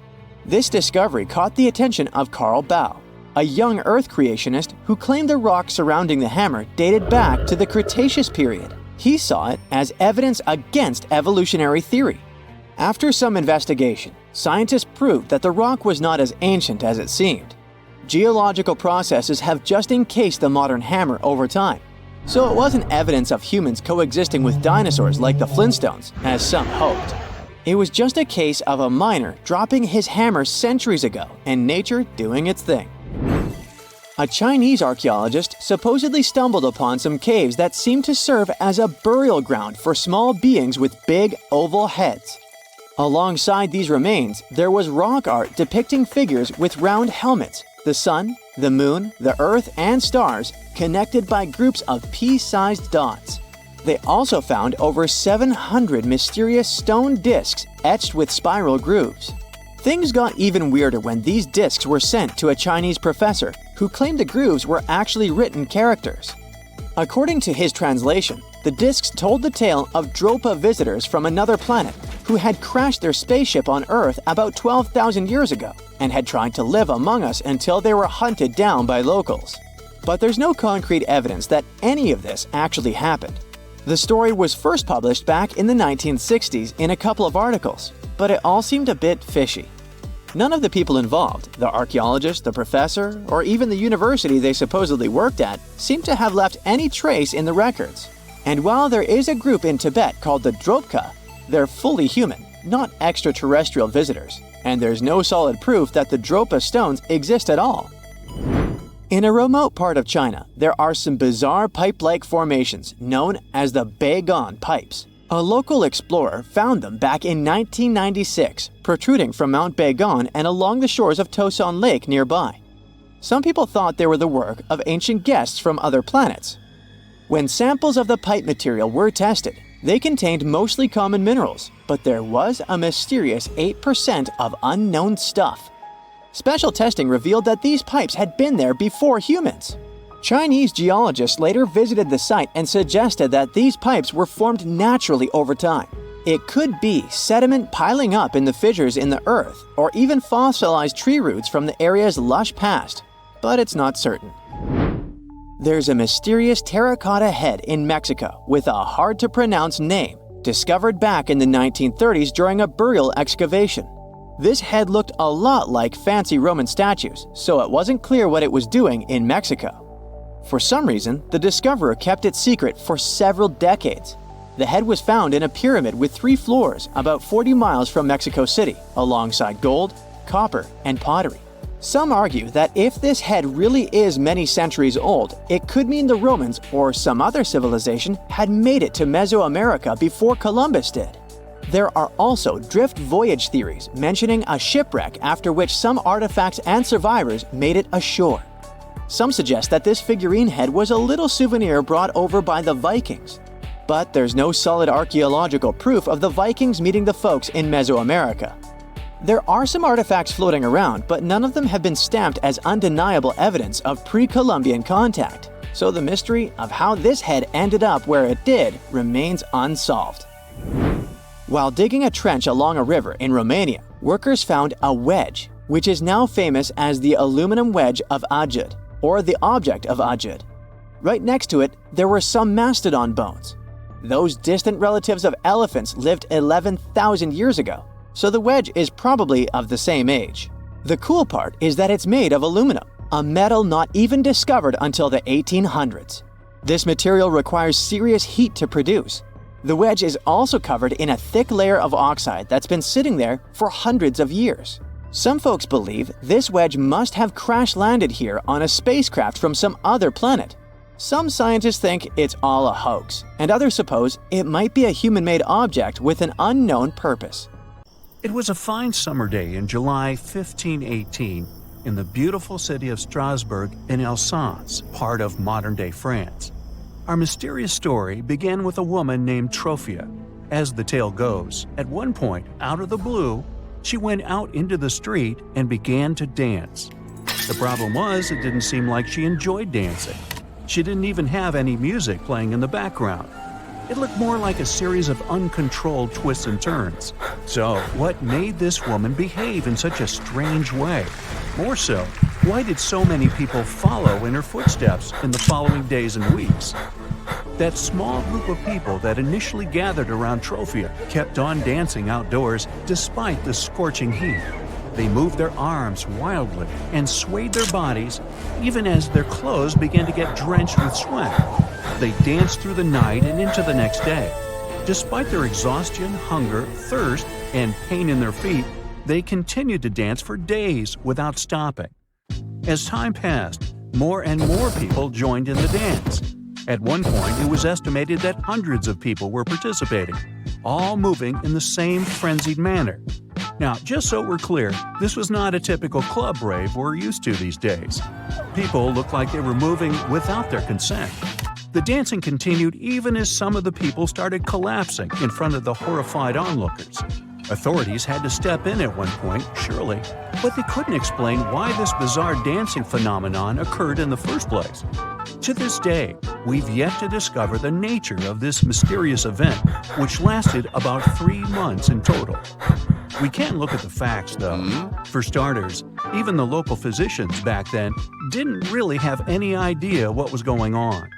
This discovery caught the attention of Carl Baugh, a young Earth creationist who claimed the rock surrounding the hammer dated back to the Cretaceous period. He saw it as evidence against evolutionary theory. After some investigation, scientists proved that the rock was not as ancient as it seemed. Geological processes have just encased the modern hammer over time, so it wasn't evidence of humans coexisting with dinosaurs like the Flintstones, as some hoped. It was just a case of a miner dropping his hammer centuries ago and nature doing its thing. A Chinese archaeologist supposedly stumbled upon some caves that seemed to serve as a burial ground for small beings with big, oval heads. Alongside these remains, there was rock art depicting figures with round helmets, the sun, the moon, the earth, and stars connected by groups of pea-sized dots. They also found over 700 mysterious stone discs etched with spiral grooves. Things got even weirder when these discs were sent to a Chinese professor who claimed the grooves were actually written characters. According to his translation, the discs told the tale of Dropa visitors from another planet who had crashed their spaceship on Earth about 12,000 years ago and had tried to live among us until they were hunted down by locals. But there's no concrete evidence that any of this actually happened. The story was first published back in the 1960s in a couple of articles, but it all seemed a bit fishy. None of the people involved, the archaeologist, the professor, or even the university they supposedly worked at, seemed to have left any trace in the records. And while there is a group in Tibet called the Dropka, they're fully human, not extraterrestrial visitors, and there's no solid proof that the Dropa stones exist at all. In a remote part of China, there are some bizarre pipe-like formations known as the Beigan pipes. A local explorer found them back in 1996, protruding from Mount Beigan and along the shores of Tosan Lake nearby. Some people thought they were the work of ancient guests from other planets. When samples of the pipe material were tested, they contained mostly common minerals, but there was a mysterious 8% of unknown stuff. Special testing revealed that these pipes had been there before humans. Chinese geologists later visited the site and suggested that these pipes were formed naturally over time. It could be sediment piling up in the fissures in the earth, or even fossilized tree roots from the area's lush past, but it's not certain. There's a mysterious terracotta head in Mexico with a hard-to-pronounce name, discovered back in the 1930s during a burial excavation. This head looked a lot like fancy Roman statues, so it wasn't clear what it was doing in Mexico. For some reason, the discoverer kept it secret for several decades. The head was found in a pyramid with 3 floors about 40 miles from Mexico City, alongside gold, copper, and pottery. Some argue that if this head really is many centuries old, it could mean the Romans or some other civilization had made it to Mesoamerica before Columbus did. There are also drift voyage theories mentioning a shipwreck after which some artifacts and survivors made it ashore. Some suggest that this figurine head was a little souvenir brought over by the Vikings. But there's no solid archaeological proof of the Vikings meeting the folks in Mesoamerica. There are some artifacts floating around, but none of them have been stamped as undeniable evidence of pre-Columbian contact. So the mystery of how this head ended up where it did remains unsolved. While digging a trench along a river in Romania, workers found a wedge, which is now famous as the aluminum wedge of Ajud, or the object of Ajud. Right next to it, there were some mastodon bones. Those distant relatives of elephants lived 11,000 years ago. so the wedge is probably of the same age. The cool part is that it's made of aluminum, a metal not even discovered until the 1800s. This material requires serious heat to produce. The wedge is also covered in a thick layer of oxide that's been sitting there for hundreds of years. Some folks believe this wedge must have crash-landed here on a spacecraft from some other planet. Some scientists think it's all a hoax, and others suppose it might be a human-made object with an unknown purpose. It was a fine summer day in July 1518 in the beautiful city of Strasbourg in Alsace, part of modern-day France. Our mysterious story began with a woman named Trophia. As the tale goes, at one point, out of the blue, she went out into the street and began to dance. The problem was, it didn't seem like she enjoyed dancing. She didn't even have any music playing in the background. It looked more like a series of uncontrolled twists and turns. So, what made this woman behave in such a strange way? More so, why did so many people follow in her footsteps in the following days and weeks? That small group of people that initially gathered around Trophia kept on dancing outdoors despite the scorching heat. They moved their arms wildly and swayed their bodies even as their clothes began to get drenched with sweat. They danced through the night and into the next day. Despite their exhaustion, hunger, thirst, and pain in their feet, they continued to dance for days without stopping. As time passed, more and more people joined in the dance. At one point, it was estimated that hundreds of people were participating, all moving in the same frenzied manner. Now, just so we're clear, this was not a typical club rave we're used to these days. People looked like they were moving without their consent. The dancing continued even as some of the people started collapsing in front of the horrified onlookers. Authorities had to step in at one point, surely, but they couldn't explain why this bizarre dancing phenomenon occurred in the first place. To this day, we've yet to discover the nature of this mysterious event, which lasted about 3 months in total. We can look at the facts, though. For starters, even the local physicians back then didn't really have any idea what was going on.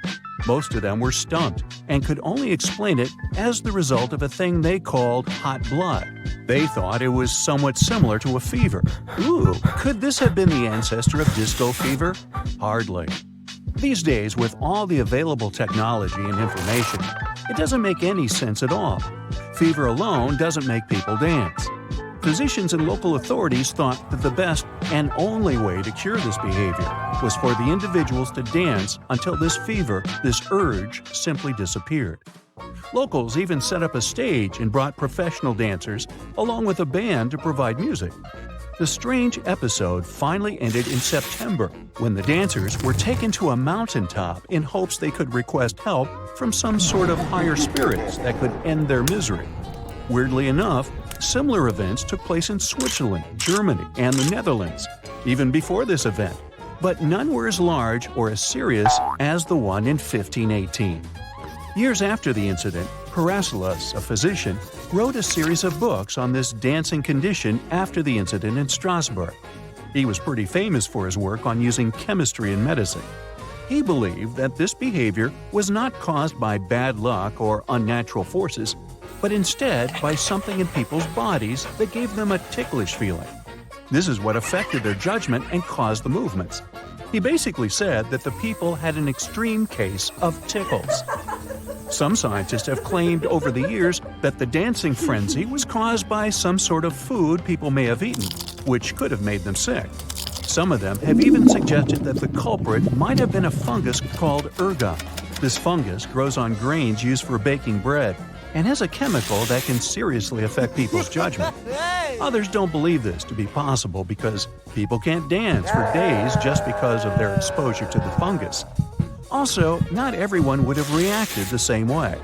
Most of them were stumped and could only explain it as the result of a thing they called hot blood. They thought it was somewhat similar to a fever. Ooh, could this have been the ancestor of disco fever? Hardly. These days, with all the available technology and information, it doesn't make any sense at all. Fever alone doesn't make people dance. Physicians and local authorities thought that the best and only way to cure this behavior was for the individuals to dance until this fever, this urge, simply disappeared. Locals even set up a stage and brought professional dancers along with a band to provide music. The strange episode finally ended in September when the dancers were taken to a mountaintop in hopes they could request help from some sort of higher spirits that could end their misery. Weirdly enough, similar events took place in Switzerland, Germany, and the Netherlands, even before this event, but none were as large or as serious as the one in 1518. Years after the incident, Paracelsus, a physician, wrote a series of books on this dancing condition after the incident in Strasbourg. He was pretty famous for his work on using chemistry in medicine. He believed that this behavior was not caused by bad luck or unnatural forces, but instead by something in people's bodies that gave them a ticklish feeling. This is what affected their judgment and caused the movements. He basically said that the people had an extreme case of tickles. Some scientists have claimed over the years that the dancing frenzy was caused by some sort of food people may have eaten, which could have made them sick. Some of them have even suggested that the culprit might have been a fungus called ergot. This fungus grows on grains used for baking bread and has a chemical that can seriously affect people's judgment. Others don't believe this to be possible because people can't dance for days just because of their exposure to the fungus. Also, not everyone would have reacted the same way.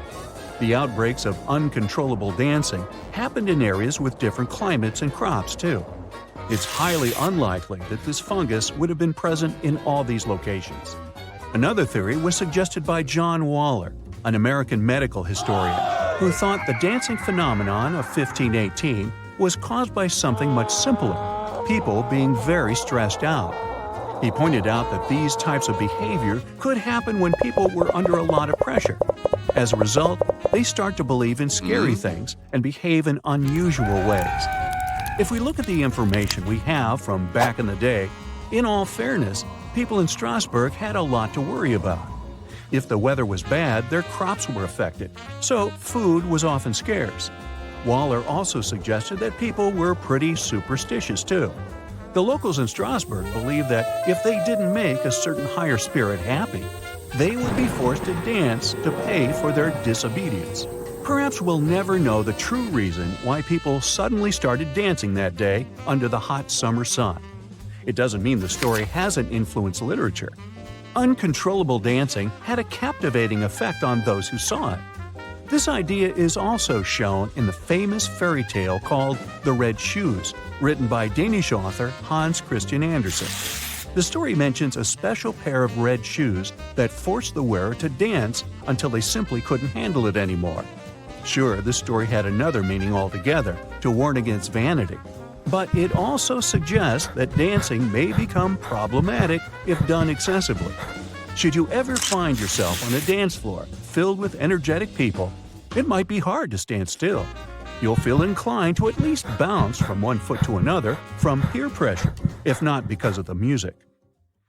The outbreaks of uncontrollable dancing happened in areas with different climates and crops, too. It's highly unlikely that this fungus would have been present in all these locations. Another theory was suggested by John Waller, an American medical historian, who thought the dancing phenomenon of 1518 was caused by something much simpler, people being very stressed out. He pointed out that these types of behavior could happen when people were under a lot of pressure. As a result, they start to believe in scary things and behave in unusual ways. If we look at the information we have from back in the day, in all fairness, people in Strasbourg had a lot to worry about. If the weather was bad, their crops were affected, so food was often scarce. Waller also suggested that people were pretty superstitious too. The locals in Strasbourg believed that if they didn't make a certain higher spirit happy, they would be forced to dance to pay for their disobedience. Perhaps we'll never know the true reason why people suddenly started dancing that day under the hot summer sun. It doesn't mean the story hasn't influenced literature. Uncontrollable dancing had a captivating effect on those who saw it. This idea is also shown in the famous fairy tale called The Red Shoes, written by Danish author Hans Christian Andersen. The story mentions a special pair of red shoes that forced the wearer to dance until they simply couldn't handle it anymore. Sure, this story had another meaning altogether, to warn against vanity. But it also suggests that dancing may become problematic if done excessively. Should you ever find yourself on a dance floor filled with energetic people, it might be hard to stand still. You'll feel inclined to at least bounce from one foot to another from peer pressure, if not because of the music.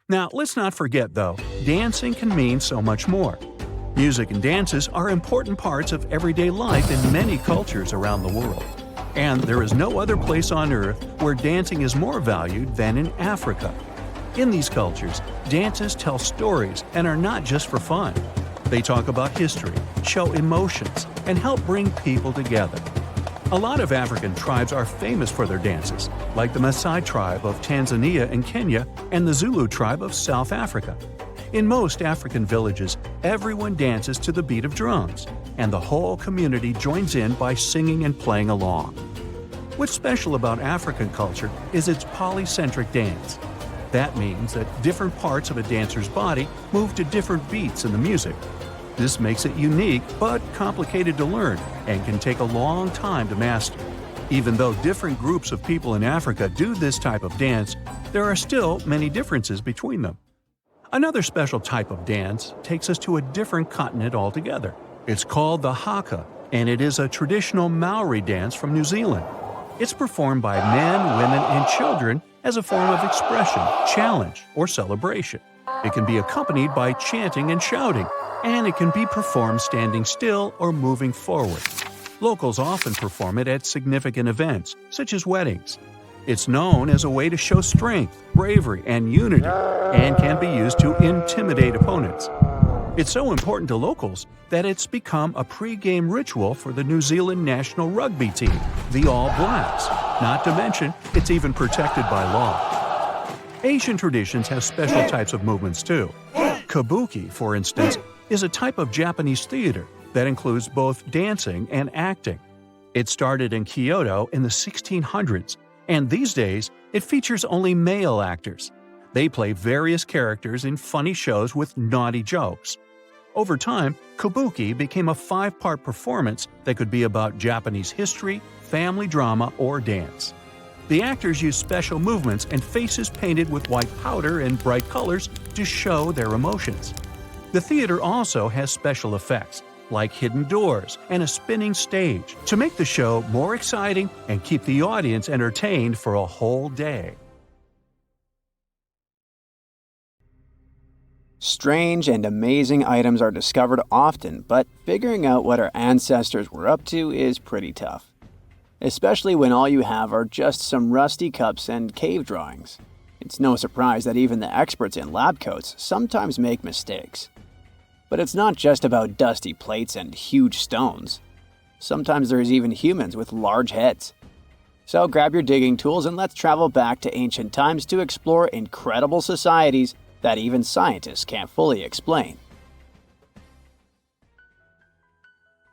Now, let's not forget, though, dancing can mean so much more. Music and dances are important parts of everyday life in many cultures around the world. And there is no other place on earth where dancing is more valued than in Africa. In these cultures, dances tell stories and are not just for fun. They talk about history, show emotions, and help bring people together. A lot of African tribes are famous for their dances, like the Maasai tribe of Tanzania and Kenya and the Zulu tribe of South Africa. In most African villages, everyone dances to the beat of drums, and the whole community joins in by singing and playing along. What's special about African culture is its polycentric dance. That means that different parts of a dancer's body move to different beats in the music. This makes it unique but complicated to learn and can take a long time to master. Even though different groups of people in Africa do this type of dance, there are still many differences between them. Another special type of dance takes us to a different continent altogether. It's called the haka, and it is a traditional Maori dance from New Zealand. It's performed by men, women, and children as a form of expression, challenge, or celebration. It can be accompanied by chanting and shouting, and it can be performed standing still or moving forward. Locals often perform it at significant events, such as weddings. It's known as a way to show strength, bravery, and unity, and can be used to intimidate opponents. It's so important to locals that it's become a pre-game ritual for the New Zealand national rugby team, the All Blacks. Not to mention, it's even protected by law. Asian traditions have special types of movements too. Kabuki, for instance, is a type of Japanese theater that includes both dancing and acting. It started in Kyoto in the 1600s, and these days it features only male actors. They play various characters in funny shows with naughty jokes. Over time, Kabuki became a 5-part performance that could be about Japanese history, family drama, or dance. The actors use special movements and faces painted with white powder and bright colors to show their emotions. The theater also has special effects, like hidden doors and a spinning stage, to make the show more exciting and keep the audience entertained for a whole day. Strange and amazing items are discovered often, but figuring out what our ancestors were up to is pretty tough. Especially when all you have are just some rusty cups and cave drawings. It's no surprise that even the experts in lab coats sometimes make mistakes. But it's not just about dusty plates and huge stones. Sometimes there's even humans with large heads. So grab your digging tools and let's travel back to ancient times to explore incredible societies that even scientists can't fully explain.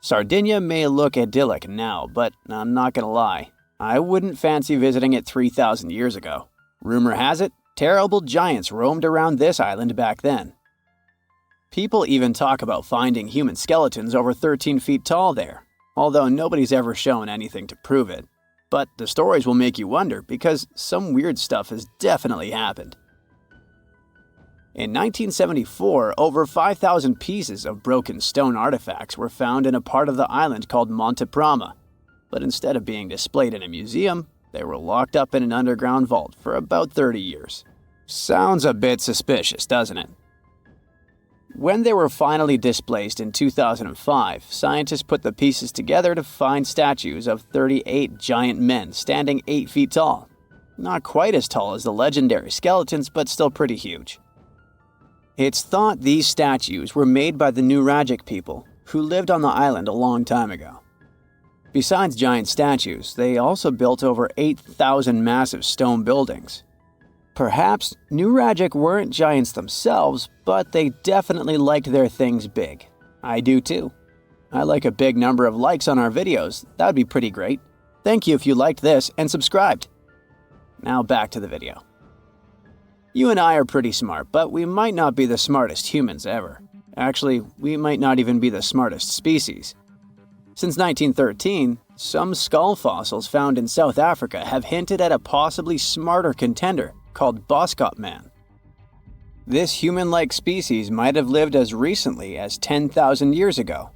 Sardinia may look idyllic now, but I'm not gonna lie, I wouldn't fancy visiting it 3,000 years ago. Rumor has it, terrible giants roamed around this island back then. People even talk about finding human skeletons over 13 feet tall there, although nobody's ever shown anything to prove it. But the stories will make you wonder because some weird stuff has definitely happened. In 1974, over 5,000 pieces of broken stone artifacts were found in a part of the island called Monte Prama, but instead of being displayed in a museum, they were locked up in an underground vault for about 30 years. Sounds a bit suspicious, doesn't it? When they were finally displaced in 2005, scientists put the pieces together to find statues of 38 giant men standing 8 feet tall. Not quite as tall as the legendary skeletons, but still pretty huge. It's thought these statues were made by the Nuragic people, who lived on the island a long time ago. Besides giant statues, they also built over 8,000 massive stone buildings. Perhaps Nuragic weren't giants themselves, but they definitely liked their things big. I do too. I like a big number of likes on our videos. That would be pretty great. Thank you if you liked this and subscribed. Now back to the video. You and I are pretty smart, but we might not be the smartest humans ever. Actually, we might not even be the smartest species. Since 1913, some skull fossils found in South Africa have hinted at a possibly smarter contender called Boskop Man. This human-like species might have lived as recently as 10,000 years ago.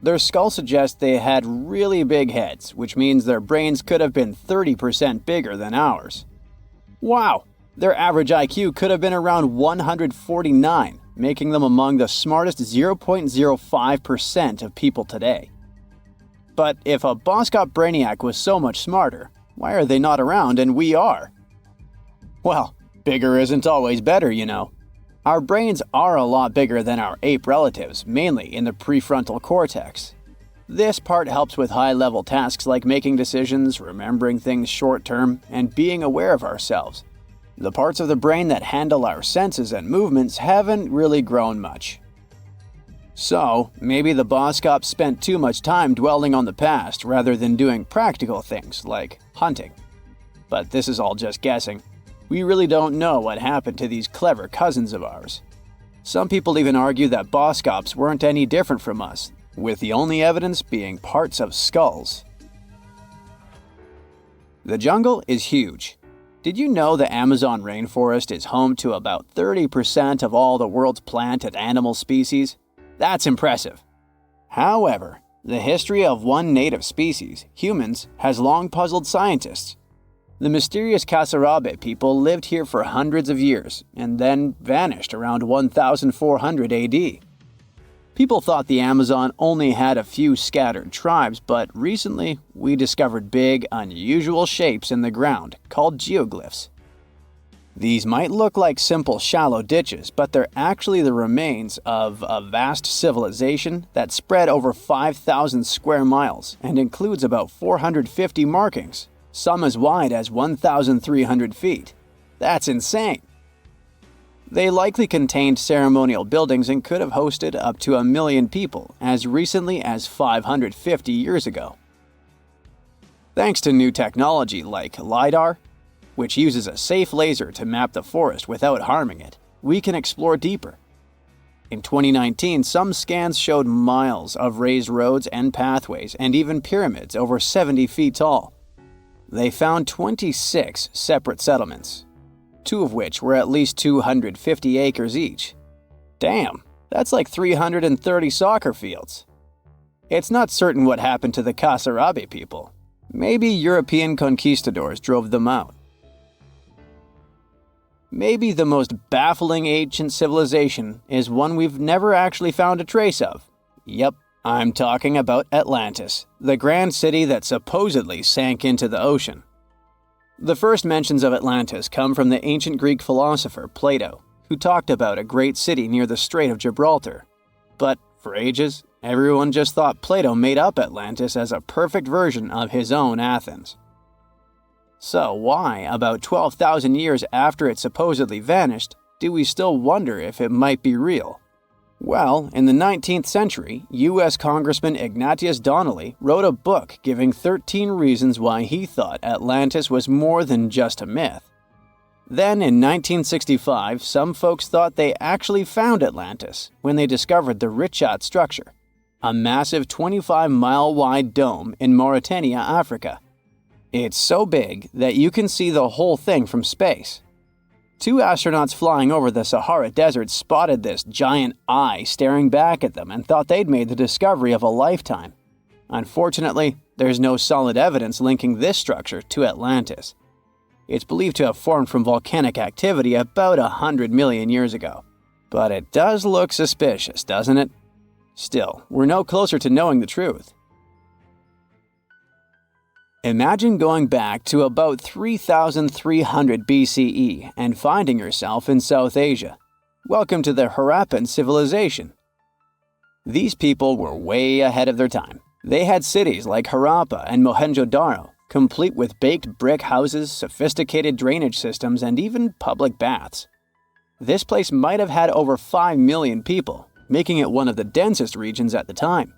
Their skull suggests they had really big heads, which means their brains could have been 30% bigger than ours. Wow! Their average IQ could have been around 149, making them among the smartest 0.05% of people today. But if a Boskop Brainiac was so much smarter, why are they not around and we are? Well, bigger isn't always better, you know. Our brains are a lot bigger than our ape relatives, mainly in the prefrontal cortex. This part helps with high-level tasks like making decisions, remembering things short-term, and being aware of ourselves. The parts of the brain that handle our senses and movements haven't really grown much. So, maybe the Boskops spent too much time dwelling on the past rather than doing practical things like hunting. But this is all just guessing. We really don't know what happened to these clever cousins of ours. Some people even argue that Boskops weren't any different from us, with the only evidence being parts of skulls. The jungle is huge. Did you know the Amazon rainforest is home to about 30% of all the world's plant and animal species? That's impressive. However, the history of one native species, humans, has long puzzled scientists. The mysterious Kasarabe people lived here for hundreds of years and then vanished around 1400 AD. People thought the Amazon only had a few scattered tribes, but recently we discovered big, unusual shapes in the ground called geoglyphs. These might look like simple shallow ditches, but they're actually the remains of a vast civilization that spread over 5,000 square miles and includes about 450 markings, some as wide as 1,300 feet. That's insane! They likely contained ceremonial buildings and could have hosted up to 1 million people as recently as 550 years ago. Thanks to new technology like LiDAR, which uses a safe laser to map the forest without harming it, we can explore deeper. In 2019, some scans showed miles of raised roads and pathways and even pyramids over 70 feet tall. They found 26 separate settlements, 2 of which were at least 250 acres each. Damn, that's like 330 soccer fields. It's not certain what happened to the Kasarabe people. Maybe European conquistadors drove them out. Maybe the most baffling ancient civilization is one we've never actually found a trace of. Yep, I'm talking about Atlantis, the grand city that supposedly sank into the ocean. The first mentions of Atlantis come from the ancient Greek philosopher Plato, who talked about a great city near the Strait of Gibraltar. But for ages, everyone just thought Plato made up Atlantis as a perfect version of his own Athens. So why, about 12,000 years after it supposedly vanished, do we still wonder if it might be real? Well, in the 19th century, U.S. Congressman Ignatius Donnelly wrote a book giving 13 reasons why he thought Atlantis was more than just a myth. Then, in 1965, some folks thought they actually found Atlantis when they discovered the Richat structure, a massive 25-mile-wide dome in Mauritania, Africa. It's so big that you can see the whole thing from space. Two astronauts flying over the Sahara Desert spotted this giant eye staring back at them and thought they'd made the discovery of a lifetime. Unfortunately, there's no solid evidence linking this structure to Atlantis. It's believed to have formed from volcanic activity about 100 million years ago. But it does look suspicious, doesn't it? Still, we're no closer to knowing the truth. Imagine going back to about 3300 BCE and finding yourself in South Asia. Welcome to the Harappan civilization. These people were way ahead of their time. They had cities like Harappa and Mohenjo-Daro, complete with baked brick houses, sophisticated drainage systems, and even public baths. This place might have had over 5 million people, making it one of the densest regions at the time.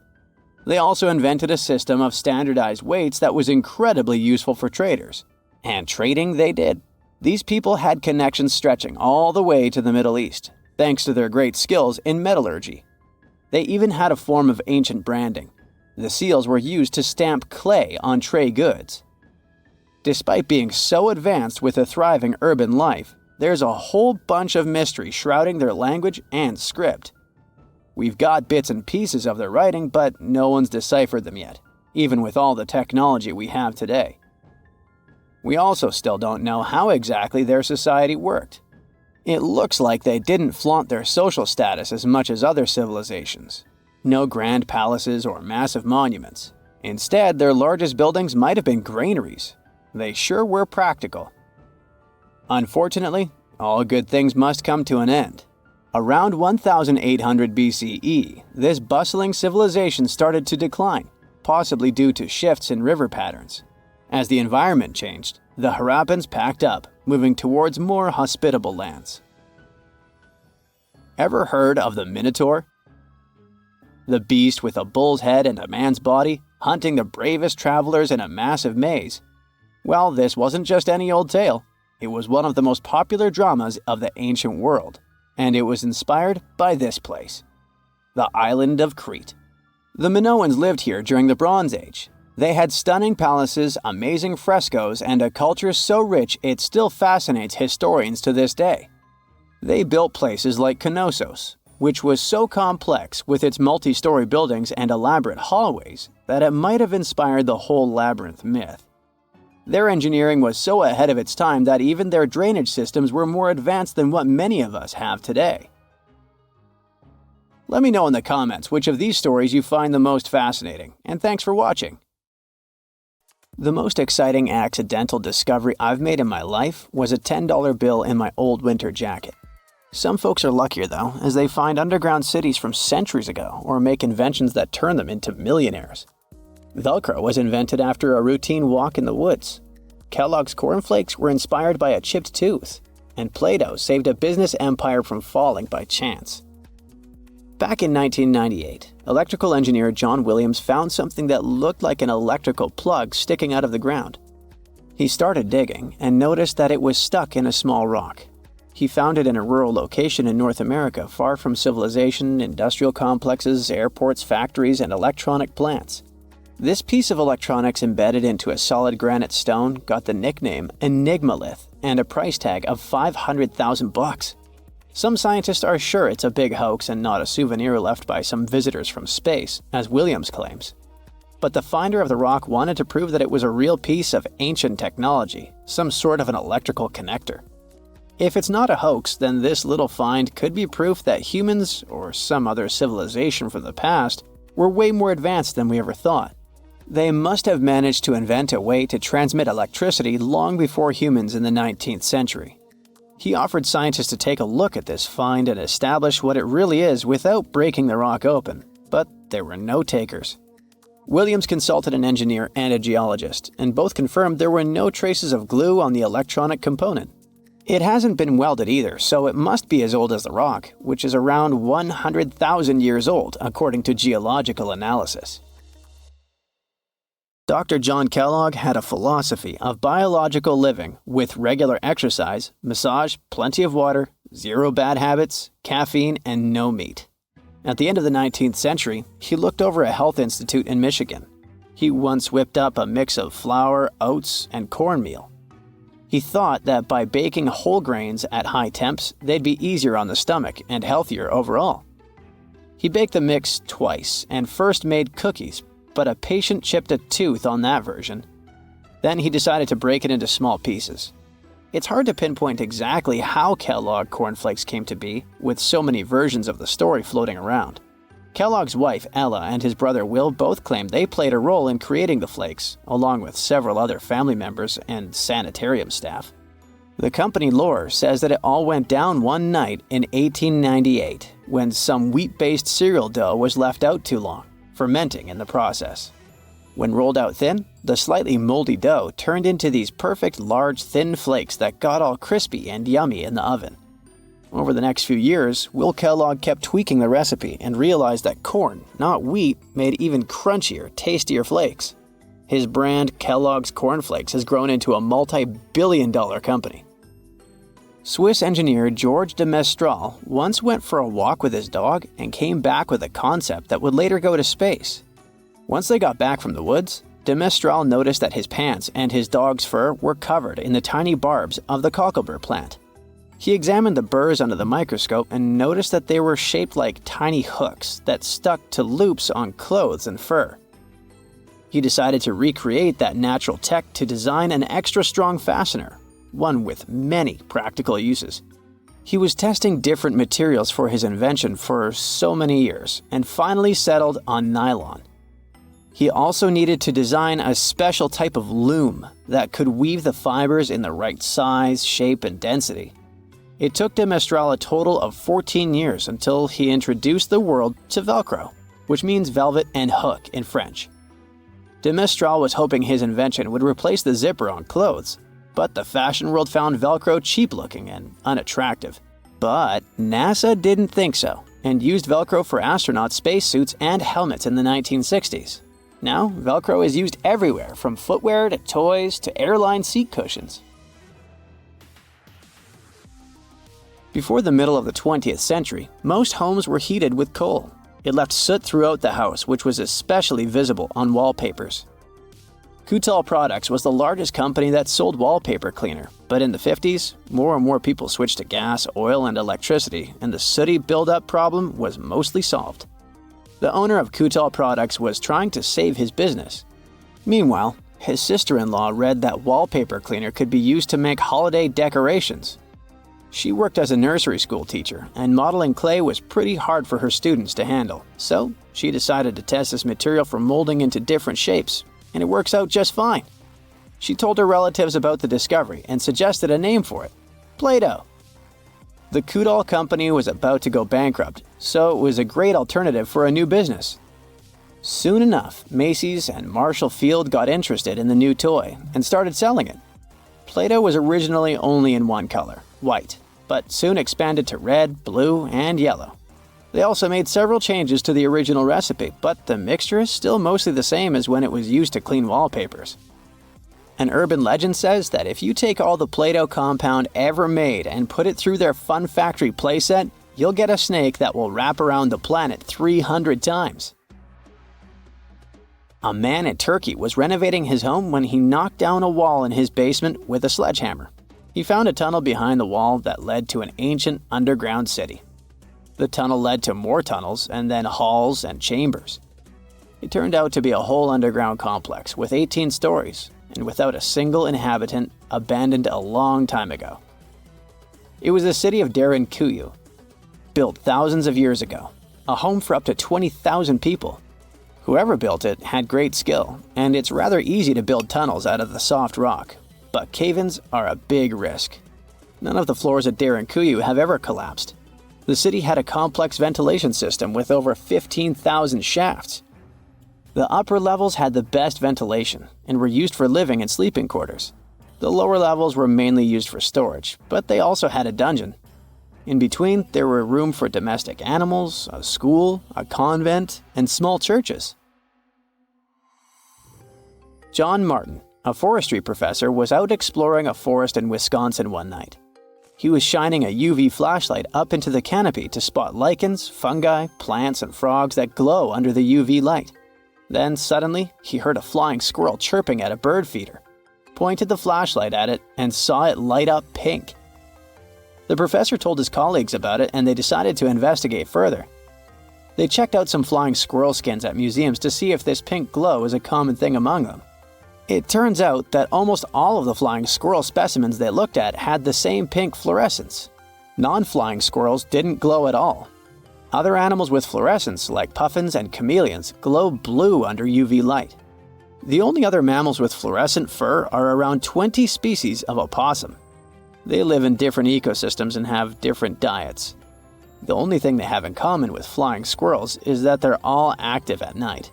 They also invented a system of standardized weights that was incredibly useful for traders. And trading they did. These people had connections stretching all the way to the Middle East, thanks to their great skills in metallurgy. They even had a form of ancient branding. The seals were used to stamp clay on trade goods. Despite being so advanced with a thriving urban life, there's a whole bunch of mystery shrouding their language and script. We've got bits and pieces of their writing, but no one's deciphered them yet, even with all the technology we have today. We also still don't know how exactly their society worked. It looks like they didn't flaunt their social status as much as other civilizations. No grand palaces or massive monuments. Instead, their largest buildings might have been granaries. They sure were practical. Unfortunately, all good things must come to an end. Around 1800 BCE, this bustling civilization started to decline, possibly due to shifts in river patterns. As the environment changed, the Harappans packed up, moving towards more hospitable lands. Ever heard of the Minotaur? The beast with a bull's head and a man's body, hunting the bravest travelers in a massive maze. Well, this wasn't just any old tale. It was one of the most popular dramas of the ancient world. And it was inspired by this place, the island of Crete. The Minoans lived here during the Bronze Age. They had stunning palaces, amazing frescoes, and a culture so rich it still fascinates historians to this day. They built places like Knossos, which was so complex with its multi-story buildings and elaborate hallways that it might have inspired the whole labyrinth myth. Their engineering was so ahead of its time that even their drainage systems were more advanced than what many of us have today. Let me know in the comments which of these stories you find the most fascinating, and thanks for watching. The most exciting accidental discovery I've made in my life was a $10 bill in my old winter jacket. Some folks are luckier though, as they find underground cities from centuries ago or make inventions that turn them into millionaires. Velcro was invented after a routine walk in the woods. Kellogg's cornflakes were inspired by a chipped tooth, and Play-Doh saved a business empire from falling by chance. Back in 1998, electrical engineer John Williams found something that looked like an electrical plug sticking out of the ground. He started digging and noticed that it was stuck in a small rock. He found it in a rural location in North America, far from civilization, industrial complexes, airports, factories, and electronic plants. This piece of electronics embedded into a solid granite stone got the nickname Enigmalith and a price tag of $500,000. Some scientists are sure it's a big hoax and not a souvenir left by some visitors from space, as Williams claims. But the finder of the rock wanted to prove that it was a real piece of ancient technology, some sort of an electrical connector. If it's not a hoax, then this little find could be proof that humans, or some other civilization from the past, were way more advanced than we ever thought. They must have managed to invent a way to transmit electricity long before humans in the 19th century. He offered scientists to take a look at this find and establish what it really is without breaking the rock open, but there were no takers. Williams consulted an engineer and a geologist, and both confirmed there were no traces of glue on the electronic component. It hasn't been welded either, so it must be as old as the rock, which is around 100,000 years old according to geological analysis. Dr. John Kellogg had a philosophy of biological living with regular exercise, massage, plenty of water, zero bad habits, caffeine, and no meat. At the end of the 19th century, he looked over a health institute in Michigan. He once whipped up a mix of flour, oats, and cornmeal. He thought that by baking whole grains at high temps, they'd be easier on the stomach and healthier overall. He baked the mix twice and first made cookies, but a patient chipped a tooth on that version. Then he decided to break it into small pieces. It's hard to pinpoint exactly how Kellogg cornflakes came to be, with so many versions of the story floating around. Kellogg's wife, Ella, and his brother Will both claimed they played a role in creating the flakes, along with several other family members and sanitarium staff. The company lore says that it all went down one night in 1898, when some wheat-based cereal dough was left out too long, fermenting in the process. When rolled out thin, the slightly moldy dough turned into these perfect large thin flakes that got all crispy and yummy in the oven. Over the next few years, Will Kellogg kept tweaking the recipe and realized that corn, not wheat, made even crunchier, tastier flakes. His brand, Kellogg's Corn Flakes, has grown into a multi-billion-dollar company. Swiss engineer George de Mestral once went for a walk with his dog and came back with a concept that would later go to space. Once they got back from the woods, de Mestral noticed that his pants and his dog's fur were covered in the tiny barbs of the cocklebur plant. He examined the burrs under the microscope and noticed that they were shaped like tiny hooks that stuck to loops on clothes and fur. He decided to recreate that natural tech to design an extra strong fastener, one with many practical uses. He was testing different materials for his invention for so many years and finally settled on nylon. He also needed to design a special type of loom that could weave the fibers in the right size, shape, and density. It took de Mestral a total of 14 years until he introduced the world to Velcro, which means velvet and hook in French. De Mestral was hoping his invention would replace the zipper on clothes, but the fashion world found Velcro cheap-looking and unattractive. But NASA didn't think so, and used Velcro for astronaut spacesuits and helmets in the 1960s. Now, Velcro is used everywhere, from footwear to toys to airline seat cushions. Before the middle of the 20th century, most homes were heated with coal. It left soot throughout the house, which was especially visible on wallpapers. Kutal Products was the largest company that sold wallpaper cleaner, but in the 50s, more and more people switched to gas, oil, and electricity, and the sooty buildup problem was mostly solved. The owner of Kutal Products was trying to save his business. Meanwhile, his sister-in-law read that wallpaper cleaner could be used to make holiday decorations. She worked as a nursery school teacher, and modeling clay was pretty hard for her students to handle, so she decided to test this material for molding into different shapes, and it works out just fine. She told her relatives about the discovery and suggested a name for it: Play-Doh. The Kutal company was about to go bankrupt, so it was a great alternative for a new business. Soon enough, Macy's and Marshall Field got interested in the new toy and started selling it. Play-Doh was originally only in one color, white, but soon expanded to red, blue, and yellow. They also made several changes to the original recipe, but the mixture is still mostly the same as when it was used to clean wallpapers. An urban legend says that if you take all the Play-Doh compound ever made and put it through their Fun Factory playset, you'll get a snake that will wrap around the planet 300 times. A man in Turkey was renovating his home when he knocked down a wall in his basement with a sledgehammer. He found a tunnel behind the wall that led to an ancient underground city. The tunnel led to more tunnels and then halls and chambers. It turned out to be a whole underground complex with 18 stories and without a single inhabitant, abandoned a long time ago. It was the city of Derinkuyu, built thousands of years ago, a home for up to 20,000 people. Whoever built it had great skill, and it's rather easy to build tunnels out of the soft rock, but cave-ins are a big risk. None of the floors at Derinkuyu have ever collapsed. The city had a complex ventilation system with over 15,000 shafts. The upper levels had the best ventilation and were used for living and sleeping quarters. The lower levels were mainly used for storage, but they also had a dungeon. In between, there were room for domestic animals, a school, a convent, and small churches. John Martin, a forestry professor, was out exploring a forest in Wisconsin one night. He was shining a UV flashlight up into the canopy to spot lichens, fungi, plants, and frogs that glow under the UV light. Then, suddenly, he heard a flying squirrel chirping at a bird feeder. pointed the flashlight at it, and saw it light up pink. The professor told his colleagues about it, and they decided to investigate further. They checked out some flying squirrel skins at museums to see if this pink glow is a common thing among them. It turns out that almost all of the flying squirrel specimens they looked at had the same pink fluorescence. Non-flying squirrels didn't glow at all. Other animals with fluorescence, like puffins and chameleons, glow blue under UV light. The only other mammals with fluorescent fur are around 20 species of opossum. They live in different ecosystems and have different diets. The only thing they have in common with flying squirrels is that they're all active at night.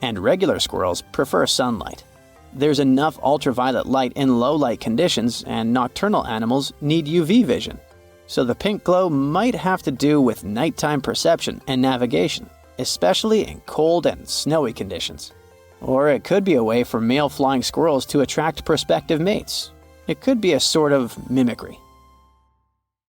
And regular squirrels prefer sunlight. There's enough ultraviolet light in low light conditions, and nocturnal animals need UV vision. So the pink glow might have to do with nighttime perception and navigation, especially in cold and snowy conditions. Or it could be a way for male flying squirrels to attract prospective mates. It could be a sort of mimicry.